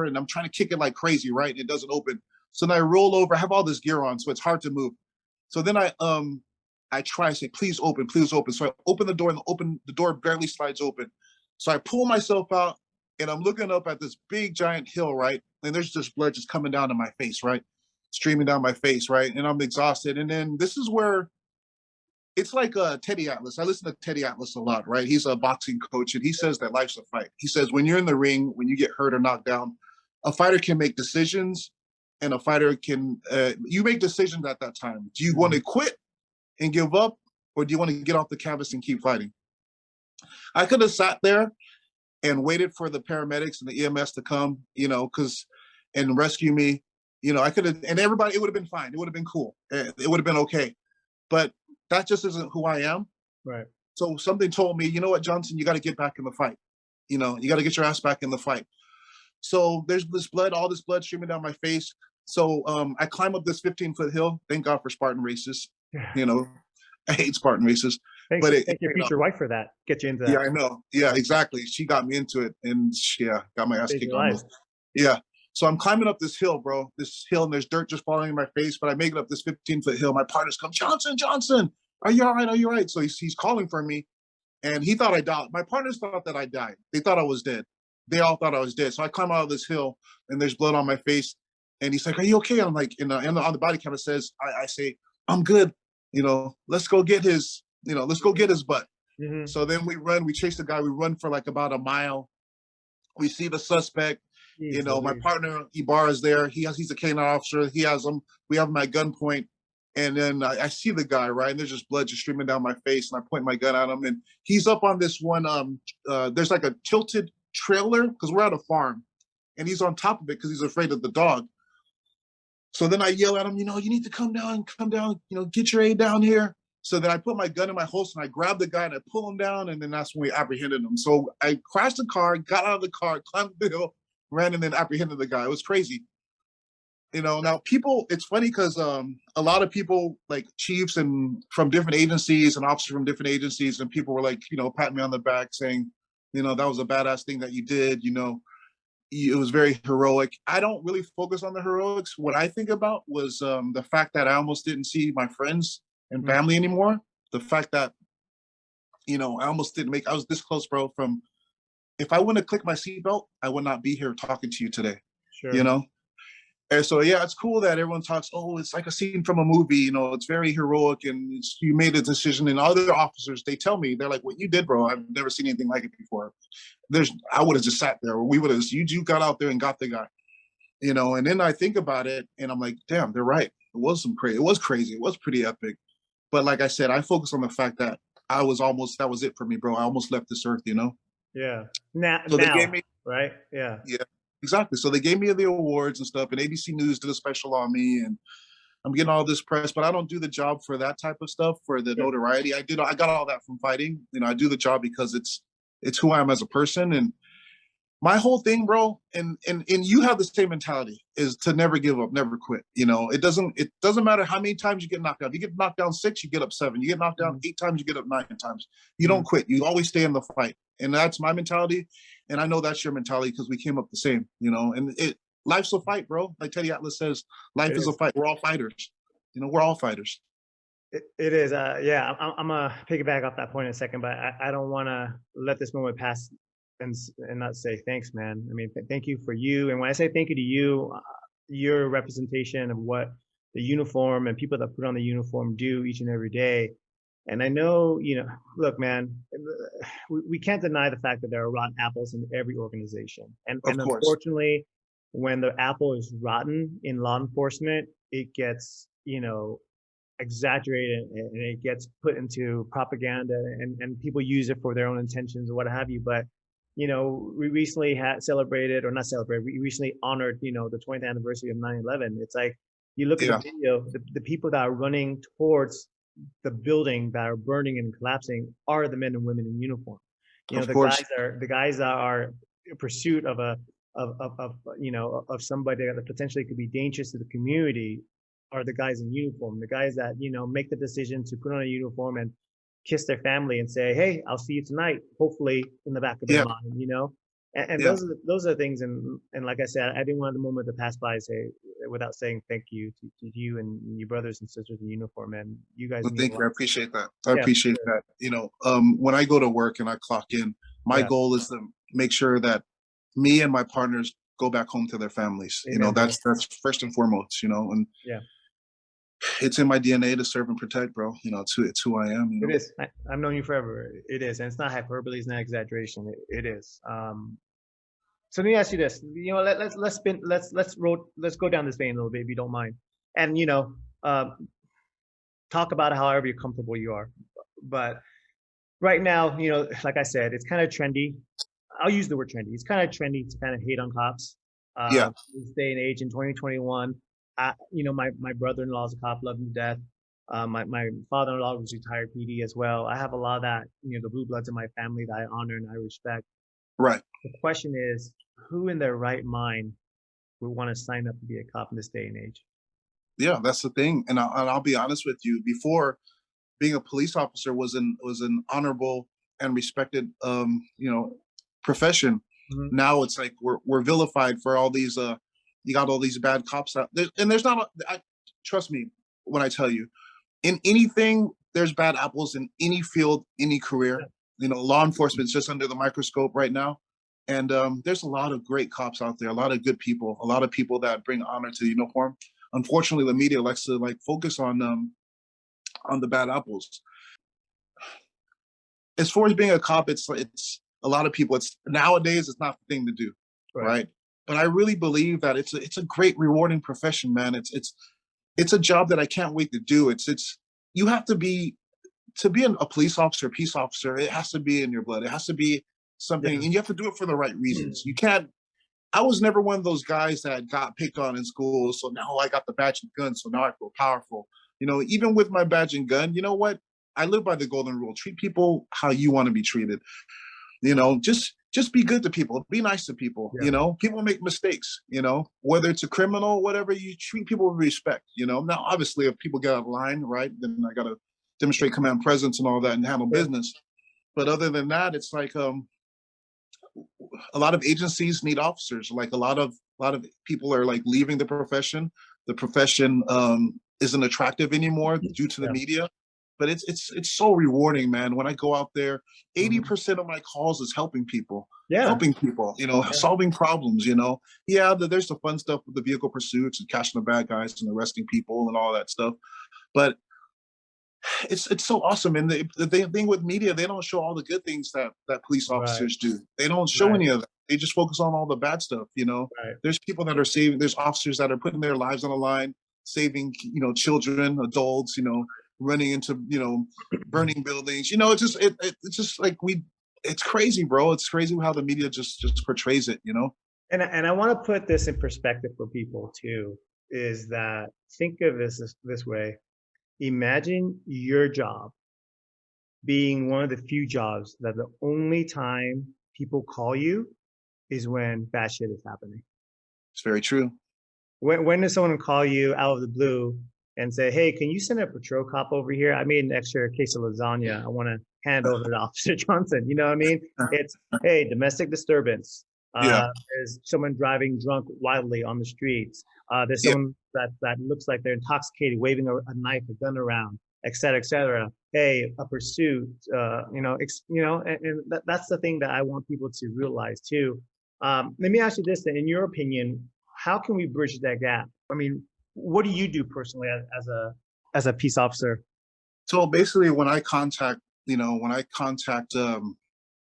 A: and I'm trying to kick it like crazy, right? It doesn't open. So then I roll over. I have all this gear on, so it's hard to move. So then I try to say, please open. So I open the door, and the door barely slides open. So I pull myself out, and I'm looking up at this big giant hill, right? And there's just blood just coming down to my face, right? Streaming down my face, right? And I'm exhausted. And then this is where it's like Teddy Atlas. I listen to Teddy Atlas a lot, right? He's a boxing coach, and he says that life's a fight. He says when you're in the ring, when you get hurt or knocked down, a fighter can make decisions and a fighter can, you make decisions at that time. Do you want to quit and give up, or do you want to get off the canvas and keep fighting? I could have sat there and waited for the paramedics and the EMS to come, and rescue me. I could have, and everybody, it would have been fine. It would have been cool. It would have been okay. But that just isn't who I am.
B: Right.
A: So something told me, you know what, Johnson, you got to get back in the fight. You got to get your ass back in the fight. So there's all this blood streaming down my face. So I climb up this 15-foot hill. Thank God for Spartan races. I hate Spartan races.
B: Thanks, thank your future wife for that. Get you into that.
A: Yeah, I know. Yeah, exactly. She got me into it, and got my ass kicked on this. Yeah. So I'm climbing up this hill, bro. This hill, and there's dirt just falling in my face. But I make it up this 15-foot hill. My partners come, Johnson, are you all right? Are you all right? So he's calling for me, and he thought I died. My partners thought that I died. They thought I was dead. They all thought I was dead. So I climb out of this hill, and there's blood on my face. And he's like, "Are you okay?" I'm like, on the body cam, it says, I say, "I'm good. Let's go get his. Let's go get his butt."
B: Mm-hmm.
A: So then we chase the guy. We run for like about a mile. We see the suspect. My partner Ibarra is there. He's a K9 officer. He has him. We have him at gunpoint. And then I see the guy, right? And there's just blood just streaming down my face. And I point my gun at him. And he's up on this one. There's like a tilted trailer because we're at a farm. And he's on top of it because he's afraid of the dog. So then I yell at him, you need to come down, get your aid down here. So then I put my gun in my holster and I grab the guy and I pull him down. And then that's when we apprehended him. So I crashed the car, got out of the car, climbed the hill, ran, and then apprehended the guy. It was crazy. Now people, it's funny because a lot of people like chiefs and from different agencies and officers from different agencies, and people were like, patting me on the back saying, that was a badass thing that you did. It was very heroic. I don't really focus on the heroics. What I think about was the fact that I almost didn't see my friends and family anymore. The fact that, I almost didn't I was this close, bro, from, if I wouldn't have clicked my seatbelt, I would not be here talking to you today.
B: Sure.
A: And so, yeah, it's cool that everyone talks, oh, it's like a scene from a movie, it's very heroic and you made a decision. And other officers, they tell me, they're like, what you did, bro, I've never seen anything like it before. I would have just sat there, or we would have, you got out there and got the guy, and then I think about it and I'm like, damn, they're right. It was crazy. It was pretty epic. But like I said, I focus on the fact that that was it for me, bro. I almost left this earth,
B: Yeah. Now,
A: they gave me,
B: right? Yeah.
A: Yeah. Exactly. So they gave me the awards and stuff, and ABC News did a special on me, and I'm getting all this press, but I don't do the job for that type of stuff, for the notoriety. I got all that from fighting. I do the job because it's who I am as a person. And my whole thing, bro, and you have the same mentality, is to never give up, never quit. It doesn't matter how many times you get knocked out. You get knocked down 6, you get up 7. You get knocked down 8 times, you get up 9 times. You don't quit. You always stay in the fight. And that's my mentality. And I know that's your mentality because we came up the same, and life's a fight, bro. Like Teddy Atlas says, life is a fight. We're all fighters. We're all fighters.
B: It is. Yeah, I'm going to piggyback off that point in a second, but I don't want to let this moment pass and not say thanks, man. I mean, thank you for you. And when I say thank you to you, you're a representation of what the uniform and people that put on the uniform do each and every day. And I know, look, man, we can't deny the fact that there are rotten apples in every organization. And unfortunately, when the apple is rotten in law enforcement, it gets, exaggerated and it gets put into propaganda and people use it for their own intentions or what have you. But, we recently we recently honored, the 20th anniversary of 9/11. It's like, you look at the video, the people that are running towards the building that are burning and collapsing are the men and women in uniform. The guys that are in pursuit of somebody that potentially could be dangerous to the community are the guys in uniform. The guys that make the decision to put on a uniform and kiss their family and say, "Hey, I'll see you tonight." Hopefully, in the back of their mind, And those are things, and like I said, I didn't want the moment to pass by without saying thank you to you and your brothers and sisters in uniform, and you guys.
A: Well, thank you. I appreciate that. I appreciate that. When I go to work and I clock in, my goal is to make sure that me and my partners go back home to their families. That's first and foremost. And it's in my DNA to serve and protect, bro. It's who I am.
B: It is. I've known you forever. It is, and it's not hyperbole. It's not exaggeration. It is. So let me ask you this. Let's go down this vein a little bit, if you don't mind. And talk about it however you're comfortable you are. But right now, like I said, it's kind of trendy. I'll use the word trendy. It's kind of trendy to kind of hate on cops.
A: Yeah,
B: This day and age in 2021, my brother-in-law is a cop, love him to death. My father-in-law was retired PD as well. I have a lot of that, the blue bloods in my family that I honor and I respect.
A: right.
B: The question is, who in their right mind would want to sign up to be a cop in this day and age?
A: Yeah, that's the thing. And I'll be honest with you. Before, being a police officer was an honorable and respected profession.
B: Mhm.
A: Now it's like we're vilified for all these you got all these bad cops out there, and there's not trust me when I tell you, in anything there's bad apples in any field, any career. Law enforcement's just under the microscope right now. And there's a lot of great cops out there, a lot of good people, a lot of people that bring honor to the uniform. Unfortunately, the media likes to like focus on the bad apples. As far as being a cop, it's a lot of people. It's nowadays it's not the thing to do,
B: Right.
A: right? But I really believe that it's a great rewarding profession, man. It's a job that I can't wait to do. It's you have to be a police officer, a peace officer. It has to be in your blood. It has to be something,
B: Yeah.
A: and you have to do it for the right reasons. You can't. I was never one of those guys that got picked on in school. So now I got the badge and gun. So now I feel powerful. Even with my badge and gun, you know what? I live by the golden rule. Treat people how you want to be treated. Just be good to people. Be nice to people.
B: Yeah.
A: People make mistakes. Whether it's a criminal, whatever, you treat people with respect. Now obviously if people get out of line, right, then I gotta demonstrate command presence and all that and handle business. But other than that, it's like a lot of agencies need officers. Like a lot of people are like leaving the profession. The profession isn't attractive anymore due to the media. But it's so rewarding, man. When I go out there, 80% of my calls is helping people.
B: Yeah.
A: Solving problems. Yeah, there's the fun stuff with the vehicle pursuits and catching the bad guys and arresting people and all that stuff. But it's so awesome. And the thing with media, they don't show all the good things that police officers do. They don't show any of that. They just focus on all the bad stuff.
B: Right.
A: There's people that are saving. There's officers that are putting their lives on the line, saving children, adults. Running into burning buildings. It's just like it's crazy, bro. It's crazy how the media just portrays it.
B: And I want to put this in perspective for people too, is that think of this way. Imagine your job being one of the few jobs that the only time people call you is when bad shit is happening.
A: It's very true.
B: When does someone call you out of the blue and say, hey, can you send a patrol cop over here? I made an extra case of lasagna. I want to hand over to Officer Johnson. You know what I mean? It's, hey, domestic disturbance. There's someone driving drunk wildly on the streets. There's someone that looks like they're intoxicated, waving a knife, a gun around, et cetera, et cetera. Hey, a pursuit, and that's the thing that I want people to realize too. Let me ask you this then, in your opinion, how can we bridge that gap? I mean, what do you do personally as a peace officer?
A: So basically when I contact the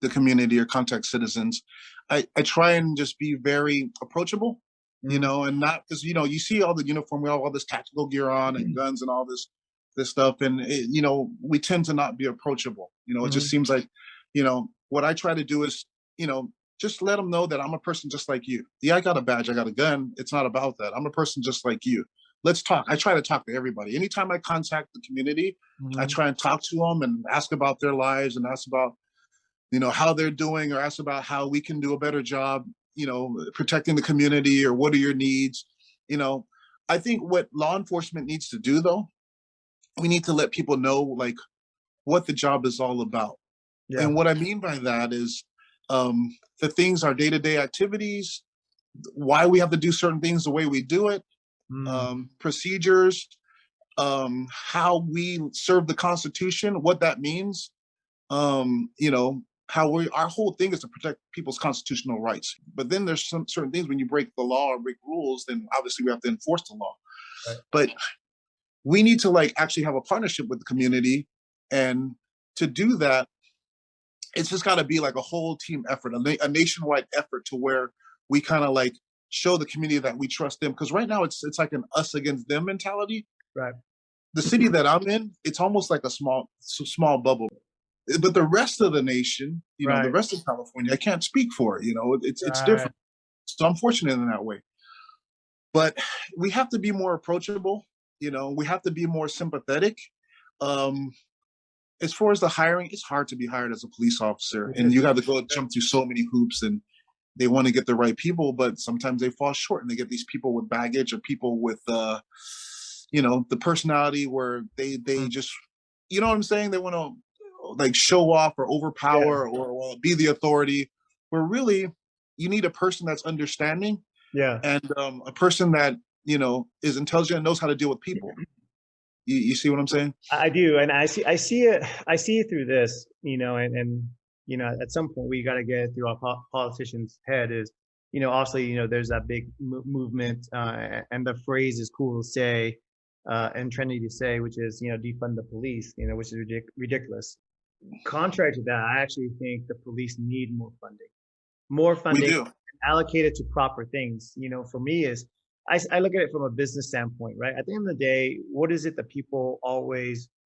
A: community or contact citizens, I try and just be very approachable, and not because, you see all the uniform, we have all this tactical gear on and guns and all this stuff. And, we tend to not be approachable. It just seems like, what I try to do is, just let them know that I'm a person just like you. Yeah, I got a badge, I got a gun. It's not about that. I'm a person just like you. Let's talk. I try to talk to everybody. Anytime I contact the community, I try and talk to them and ask about their lives and ask about, how they're doing, or ask about how we can do a better job, protecting the community, or what are your needs. I think what law enforcement needs to do, though, we need to let people know like what the job is all about. Yeah. And what I mean by that is the things, our day-to-day activities, why we have to do certain things the way we do it, procedures, how we serve the Constitution, what that means, how our whole thing is to protect people's constitutional rights. But then there's some certain things when you break the law or break rules, then obviously we have to enforce the law. Right. But we need to like actually have a partnership with the community. And to do that, it's just got to be like a whole team effort, a nationwide effort to where we kind of like show the community that we trust them. Because right now it's like an us against them mentality.
B: Right.
A: The city that I'm in, it's almost like a small bubble. But the rest of the nation, the
B: Right.
A: rest of California, I can't speak for it. It's
B: Right.
A: different. So I'm fortunate in that way. But we have to be more approachable. We have to be more sympathetic. Um, as far as the hiring, it's hard to be hired as a police officer, and you got to go jump through so many hoops, and they want to get the right people, but sometimes they fall short, and they get these people with baggage or people with, the personality where they just, you know what I'm saying? They want to like show off or overpower or be the authority. Where really, you need a person that's understanding, and a person that is intelligent and knows how to deal with people. You see what I'm saying?
B: I do, and I see it through this, and at some point we got to get it through our politicians' head is, obviously, there's that big movement, and the phrase is cool to say, and trendy to say, which is, defund the police, which is ridiculous. Contrary to that, I actually think the police need more funding allocated to proper things. For me is, I look at it from a business standpoint, right? At the end of the day, what is it that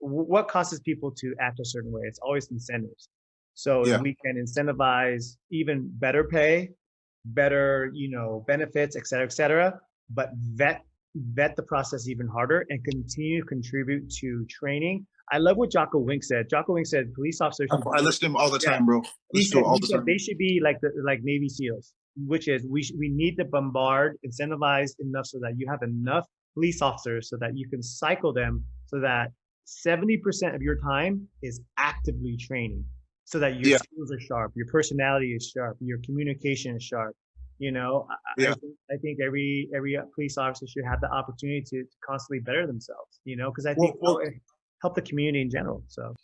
B: what causes people to act a certain way? It's always incentives. So if we can incentivize even better pay, better, benefits, et cetera, but vet the process even harder and continue to contribute to training. I love what Jocko Wink said. Jocko Wink said police officers.
A: I listen to him all the time, bro.
B: He said they should be like Navy SEALs, which is we need to bombard, incentivize enough so that you have enough police officers so that you can cycle them so that 70% of your time is actively training so that your skills are sharp, your personality is sharp, your communication is sharp. I think every police officer should have the opportunity to constantly better themselves, because I think it help the community in general. So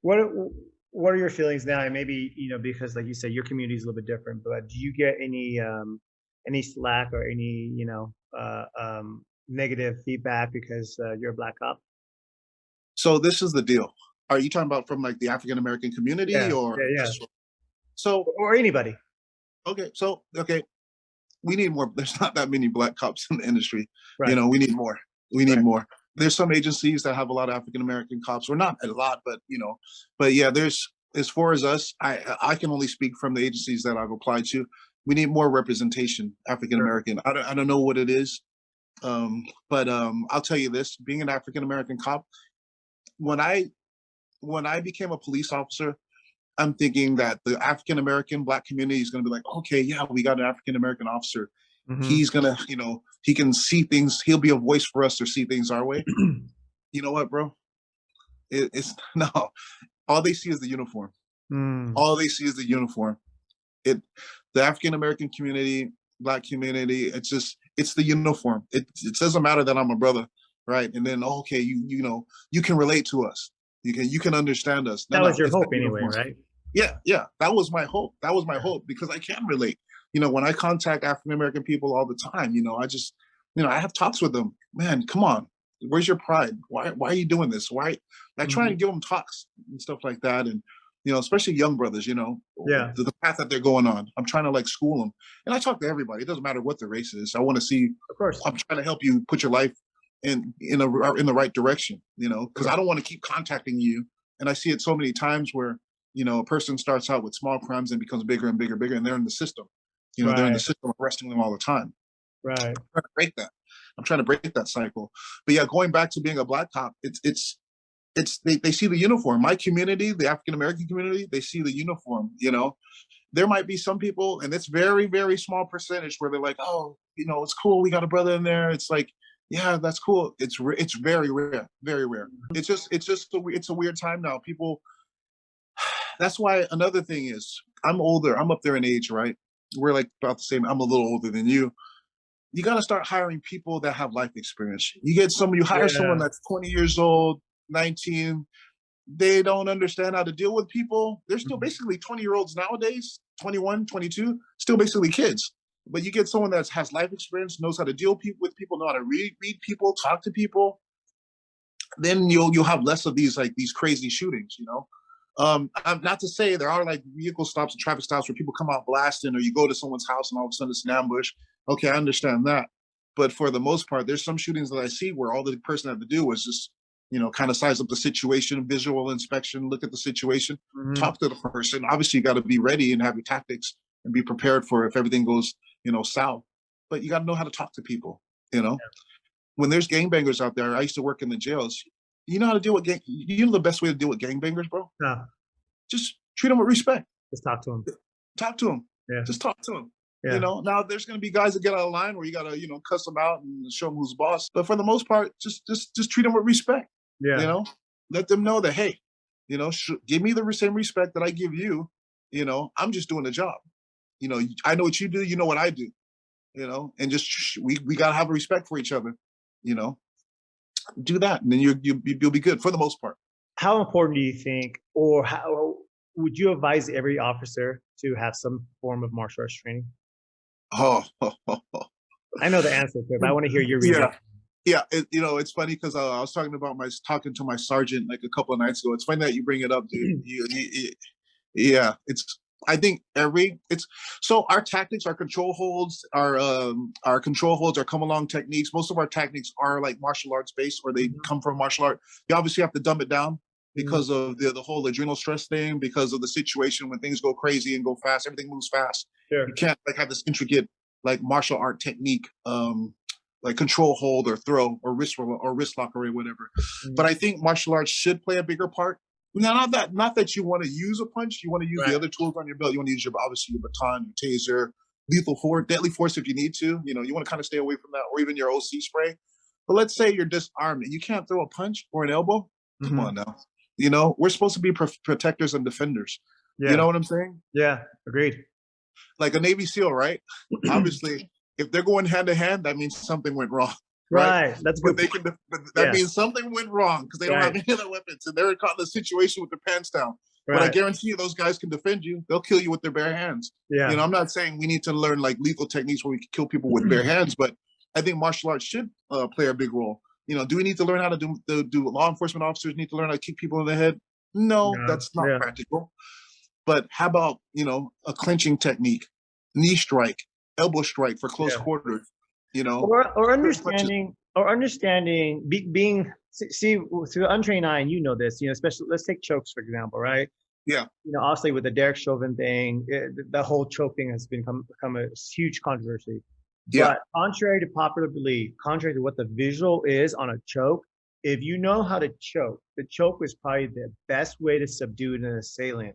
B: what are your feelings now? And maybe, because like you said, your community is a little bit different, but do you get any slack or any, negative feedback because you're a black cop?
A: So this is the deal. Are you talking about from like the African American community or?
B: Yeah.
A: So,
B: or anybody.
A: Okay. We need more. There's not that many black cops in the industry.
B: Right.
A: We need more. We need more. There's some agencies that have a lot of African American cops, or not a lot, but there's, as far as us, I can only speak from the agencies that I've applied to. We need more representation, African American. I don't know what it is, but I'll tell you this: being an African American cop, when I became a police officer, I'm thinking that the African American black community is going to be like, okay, yeah, we got an African American officer. He's gonna, he can see things. He'll be a voice for us to see things our way. You know what, bro? It's no. All they see is the uniform. All they see is the uniform. The African American community, black community. It's the uniform. It doesn't matter that I'm a brother, right? And then okay, you can relate to us. You can understand us.
B: That was your hope anyway, right?
A: Yeah. That was my hope. Because I can relate. When I contact African American people all the time, I have talks with them. Man, come on, where's your pride? Why are you doing this? Why? I try and give them talks and stuff like that, and especially young brothers. The path that they're going on. I'm trying to like school them, and I talk to everybody. It doesn't matter what the race is. I want to see.
B: Of course,
A: I'm trying to help you put your life in the right direction. Because I don't want to keep contacting you, and I see it so many times where a person starts out with small crimes and becomes bigger and bigger, and they're in the system. They're in the system arresting them all the time.
B: Right.
A: I'm trying to break that. I'm trying to break that cycle. But yeah, going back to being a black cop, they see the uniform. My community, the African American community, they see the uniform. There might be some people, and it's very, very small percentage where they're like, oh, it's cool. We got a brother in there. It's like, yeah, that's cool. It's very rare, very rare. It's a weird time now. People. That's why another thing is, I'm older. I'm up there in age, right? We're like about the same. I'm a little older than you. You got to start hiring people that have life experience. You hire someone that's 20 years old, 19. They don't understand how to deal with people. They're still basically 20-year-olds nowadays, 21, 22, still basically kids. But you get someone that has life experience, knows how to deal with people, know how to read people, talk to people. Then you'll have less of these crazy shootings, Not to say there are like vehicle stops and traffic stops where people come out blasting, or you go to someone's house and all of a sudden it's an ambush. Okay, I understand that. But for the most part, there's some shootings that I see where all the person had to do was just, kind of size up the situation, visual inspection, look at the situation, talk to the person. Obviously, you got to be ready and have your tactics and be prepared for if everything goes, south. But you got to know how to talk to people. When there's gangbangers out there, I used to work in the jails. You know how to deal with you know the best way to deal with gangbangers, bro?
B: No,
A: Just treat them with respect.
B: just talk to them.
A: Talk to them.
B: Yeah.
A: Just talk to them.
B: Yeah.
A: Now there's going to be guys that get out of line where you got to, cuss them out and show them who's boss. But for the most part, just treat them with respect.
B: Yeah.
A: Let them know that, hey, give me the same respect that I give you. I'm just doing the job. I know what you do. You know what I do. And just we got to have a respect for each other. Do that, and then you'll be good for the most part.
B: How important do you think, or how would you advise every officer to have some form of martial arts training?
A: Oh,
B: I know the answer to it, but I want to hear your reason.
A: Yeah. It's funny because I was talking to my sergeant like a couple of nights ago. It's funny that you bring it up, dude. Yeah, I think so our tactics, our control holds, our come along techniques. Most of our techniques are like martial arts based, or they come from martial art. You obviously have to dumb it down because of the whole adrenal stress thing, because of the situation when things go crazy and go fast, everything moves fast.
B: Sure.
A: You can't like have this intricate like martial art technique, like control hold or throw or wrist lock or whatever. But I think martial arts should play a bigger part. Now, not that you want to use a punch, you want to use the other tools on your belt. You want to use obviously your baton, your taser, lethal force, deadly force if you need to. You want to kind of stay away from that, or even your OC spray. But let's say you're disarmed and you can't throw a punch or an elbow. Come on now. We're supposed to be protectors and defenders. Yeah. You know what I'm saying?
B: Yeah, agreed.
A: Like a Navy SEAL, right? Obviously, if they're going hand to hand, that means something went wrong.
B: Right. That's good.
A: That means something went wrong because they don't have any other weapons, and they're caught in a situation with their pants down. Right. But I guarantee you, those guys can defend you. They'll kill you with their bare hands. Yeah. I'm not saying we need to learn like lethal techniques where we can kill people with bare hands, but I think martial arts should play a big role. Do we need to learn how to do law enforcement officers need to learn how to kick people in the head? No, that's not practical. But how about a clinching technique, knee strike, elbow strike for close quarters?
B: Or understanding being through the untrained eye, and this, especially let's take chokes for example, right?
A: Yeah.
B: Obviously with the Derek Chauvin thing, the whole choke thing has become a huge controversy. Yeah. But contrary to popular belief, contrary to what the visual is on a choke, if you know how to choke, the choke is probably the best way to subdue an assailant.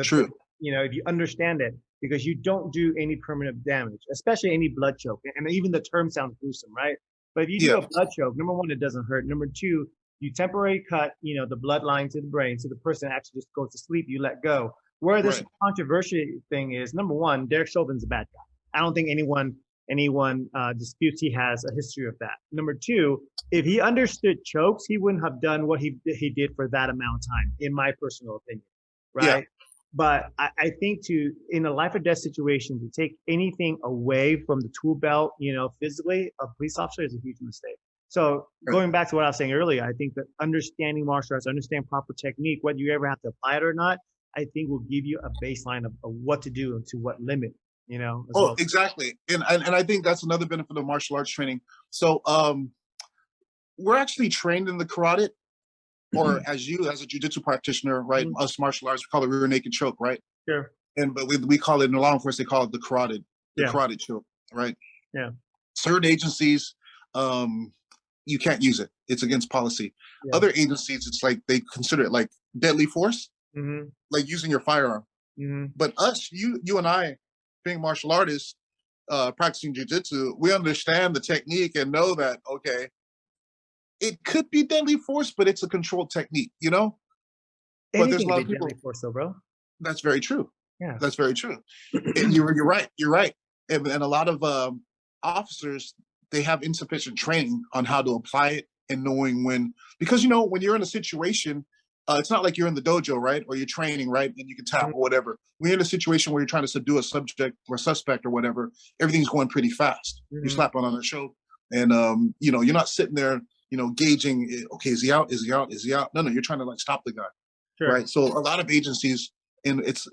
A: True.
B: If you understand it. Because you don't do any permanent damage, especially any blood choke. And even the term sounds gruesome, right? But if you do a blood choke, number one, it doesn't hurt. Number two, you temporarily cut, the blood line to the brain, so the person actually just goes to sleep. You let go. Where this controversial thing is, number one, Derek Chauvin's a bad guy. I don't think anyone disputes he has a history of that. Number two, if he understood chokes, he wouldn't have done what he did for that amount of time, in my personal opinion, right? Yeah. But I think in a life or death situation, to take anything away from the tool belt, physically, a police officer is a huge mistake. So going back to what I was saying earlier, I think that understanding martial arts, understanding proper technique, whether you ever have to apply it or not, I think will give you a baseline of what to do and to what limit,
A: Exactly. And I think that's another benefit of martial arts training. So we're actually trained in the carotid. Or as a jiu-jitsu practitioner, right? Us martial arts, we call it rear naked choke, right?
B: Sure.
A: But we call it in the law enforcement, they call it the carotid choke, right?
B: Yeah.
A: Certain agencies, you can't use it. It's against policy. Yeah. Other agencies, it's like they consider it like deadly force, like using your firearm. But us, you and I, being martial artists, practicing jiu-jitsu, we understand the technique and know that, okay, it could be deadly force, but it's a controlled technique, But there's a lot of people.
B: Deadly force, though, bro.
A: That's very true.
B: Yeah,
A: that's very true. And you're right. You're right. And a lot of officers, they have insufficient training on how to apply it and knowing when, because when you're in a situation, it's not like you're in the dojo, right? Or you're training, right? And you can tap or whatever. When you're in a situation where you're trying to subdue a subject or suspect or whatever, everything's going pretty fast. You slap on a show, and you're not sitting there. Gauging, okay, is he out? Is he out? Is he out? No, you're trying to like stop the guy.
B: Sure.
A: right? So a lot of agencies, and it's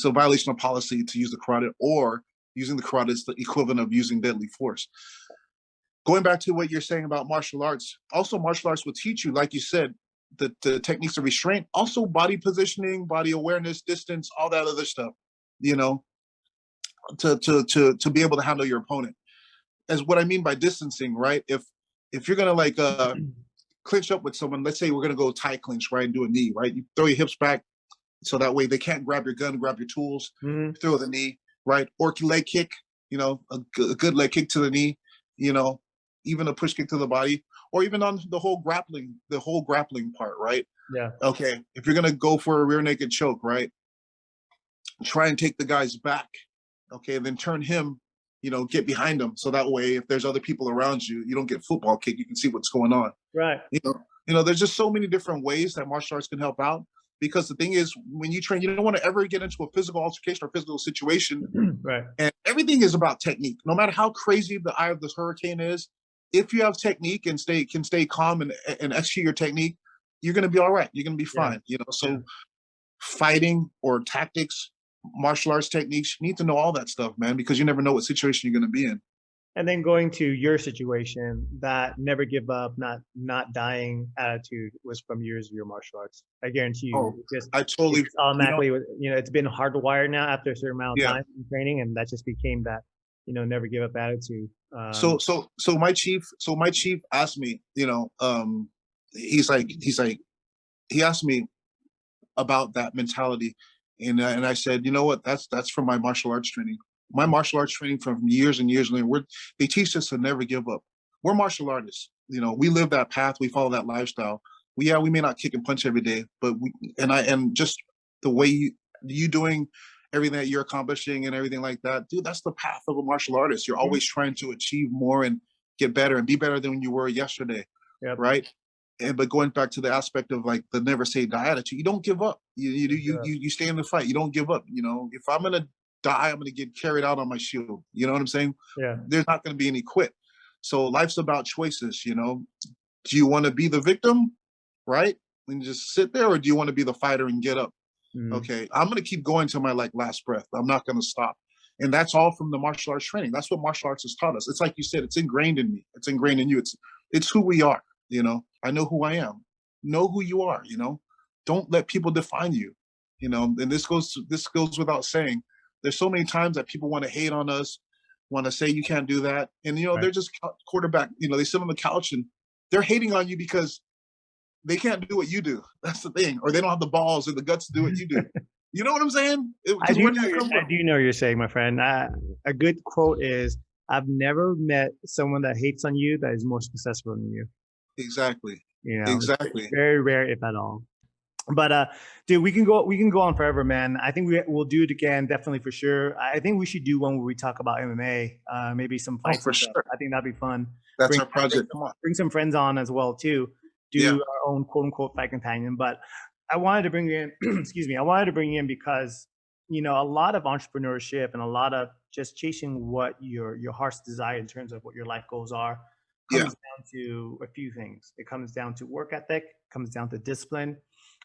A: a violation of policy to use the carotid, or using the carotid is the equivalent of using deadly force. Going back to what you're saying about martial arts, also martial arts will teach you, like you said, the techniques of restraint, also body positioning, body awareness, distance, all that other stuff, you know, to be able to handle your opponent. As what I mean by distancing, right? If you're gonna like clinch up with someone, let's say we're gonna go tie clinch, right, and do a knee, right? You throw your hips back so that way they can't grab your gun, grab your tools, throw the knee, right? Or leg kick, you know, a good leg kick to the knee, you know, even a push kick to the body, or even on the whole grappling part, right?
B: Yeah.
A: Okay, if you're gonna go for a rear naked choke, right? Try and take the guy's back, okay, and then turn him, you know, get behind him, so that way if there's other people around you, you don't get football kick. You can see what's going on.
B: Right.
A: There's just so many different ways that martial arts can help out. Because the thing is, when you train, you don't want to ever get into a physical altercation or physical situation.
B: Right.
A: And everything is about technique. No matter how crazy the eye of this hurricane is, if you have technique and can stay calm and execute your technique, you're going to be all right. You're going to be fine. So fighting or tactics, martial arts techniques, you need to know all that stuff, man, because you never know what situation you're going to be in.
B: And then going to your situation, that never give up, not dying attitude was from years of your martial arts. I guarantee you.
A: Oh, I totally
B: it's automatically, it's been hardwired now after a certain amount of time in training, and that just became that, never give up attitude.
A: So my chief asked me, he asked me about that mentality, and I said, you know what, that's from my martial arts training. My martial arts training from years and years later, they teach us to never give up. We're martial artists. We live that path. We follow that lifestyle. We may not kick and punch every day, but just the way you doing everything that you're accomplishing and everything like that, dude, that's the path of a martial artist. You're always trying to achieve more and get better and be better than you were yesterday.
B: Yep.
A: Right. But going back to the aspect of like the never say die attitude, you don't give up. You stay in the fight. You don't give up. If I'm gonna die, I'm gonna get carried out on my shield. You know what I'm saying?
B: Yeah.
A: There's not gonna be any quit. So life's about choices. Do you want to be the victim, right, and just sit there, or do you want to be the fighter and get up? Okay, I'm gonna keep going till my last breath. I'm not gonna stop. And that's all from the martial arts training. That's what martial arts has taught us. It's like you said, it's ingrained in me. It's ingrained in you. It's who we are. I know who I am. Know who you are. Don't let people define you. And this goes without saying. There's so many times that people want to hate on us, want to say you can't do that, and
B: Right.
A: they're just quarterback. They sit on the couch and they're hating on you because they can't do what you do. That's the thing, or they don't have the balls or the guts to do what you do. You know what I'm saying?
B: I do know what you're saying, my friend. A good quote is, "I've never met someone that hates on you that is more successful than you."
A: Exactly.
B: It's very rare, if at all. But dude, we can go on forever, man. I think we'll do it again, definitely, for sure. I think we should do one where we talk about MMA, maybe some fights.
A: For sure.
B: I think that'd be fun.
A: That's our project. Come on.
B: Bring some friends on as well too. Do our own quote unquote fight companion. But I wanted to bring you in. Excuse me. I wanted to bring you in because a lot of entrepreneurship and a lot of just chasing what your heart's desire in terms of what your life goals are comes down to a few things. It comes down to work ethic. Comes down to discipline.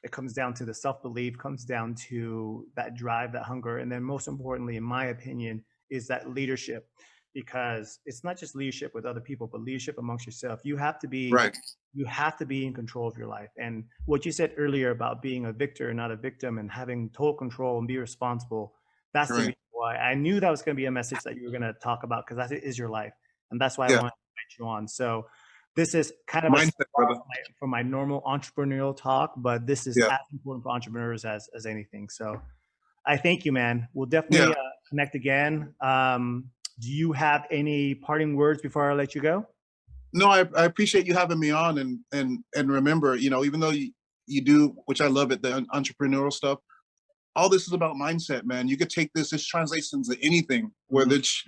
B: It comes down to the self-belief, comes down to that drive, that hunger. And then most importantly, in my opinion, is that leadership, because it's not just leadership with other people, but leadership amongst yourself. You have to be in control of your life. And what you said earlier about being a victor, not a victim, and having total control and be responsible, that's the reason why I knew that was going to be a message that you were going to talk about, because that is your life. And that's why I wanted to invite you on. So this is kind of for my normal entrepreneurial talk, but this is as important for entrepreneurs as anything. So I thank you, man. We'll definitely connect again. Do you have any parting words before I let you go?
A: No, I appreciate you having me on, and remember, even though you do, which I love it, the entrepreneurial stuff, all this is about mindset, man. You could take this translates into anything, whether it's,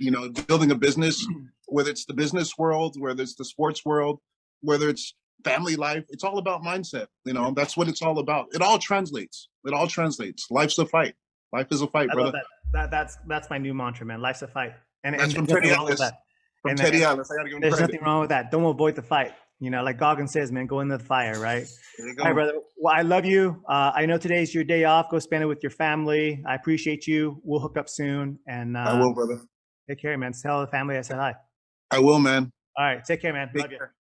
A: building a business, whether it's the business world, whether it's the sports world, whether it's family life. It's all about mindset. That's what it's all about. It all translates. Life's a fight. Life is a fight, brother.
B: That's my new mantra, man. Life's a fight. And
A: that's from Teddy Atlas. From Teddy Atlas. I gotta give him
B: There's
A: credit.
B: nothing wrong with that. Don't avoid the fight. You know, like Goggins says, man, go into the fire, right?
A: There you
B: All right,
A: go.
B: brother. Well, I love you. I know today's your day off. Go spend it with your family. I appreciate you. We'll hook up soon. And
A: I will, brother.
B: take care, man. Tell the family I said hi.
A: I will, man.
B: All right. Take care, man.
A: Take
B: Love you.
A: care.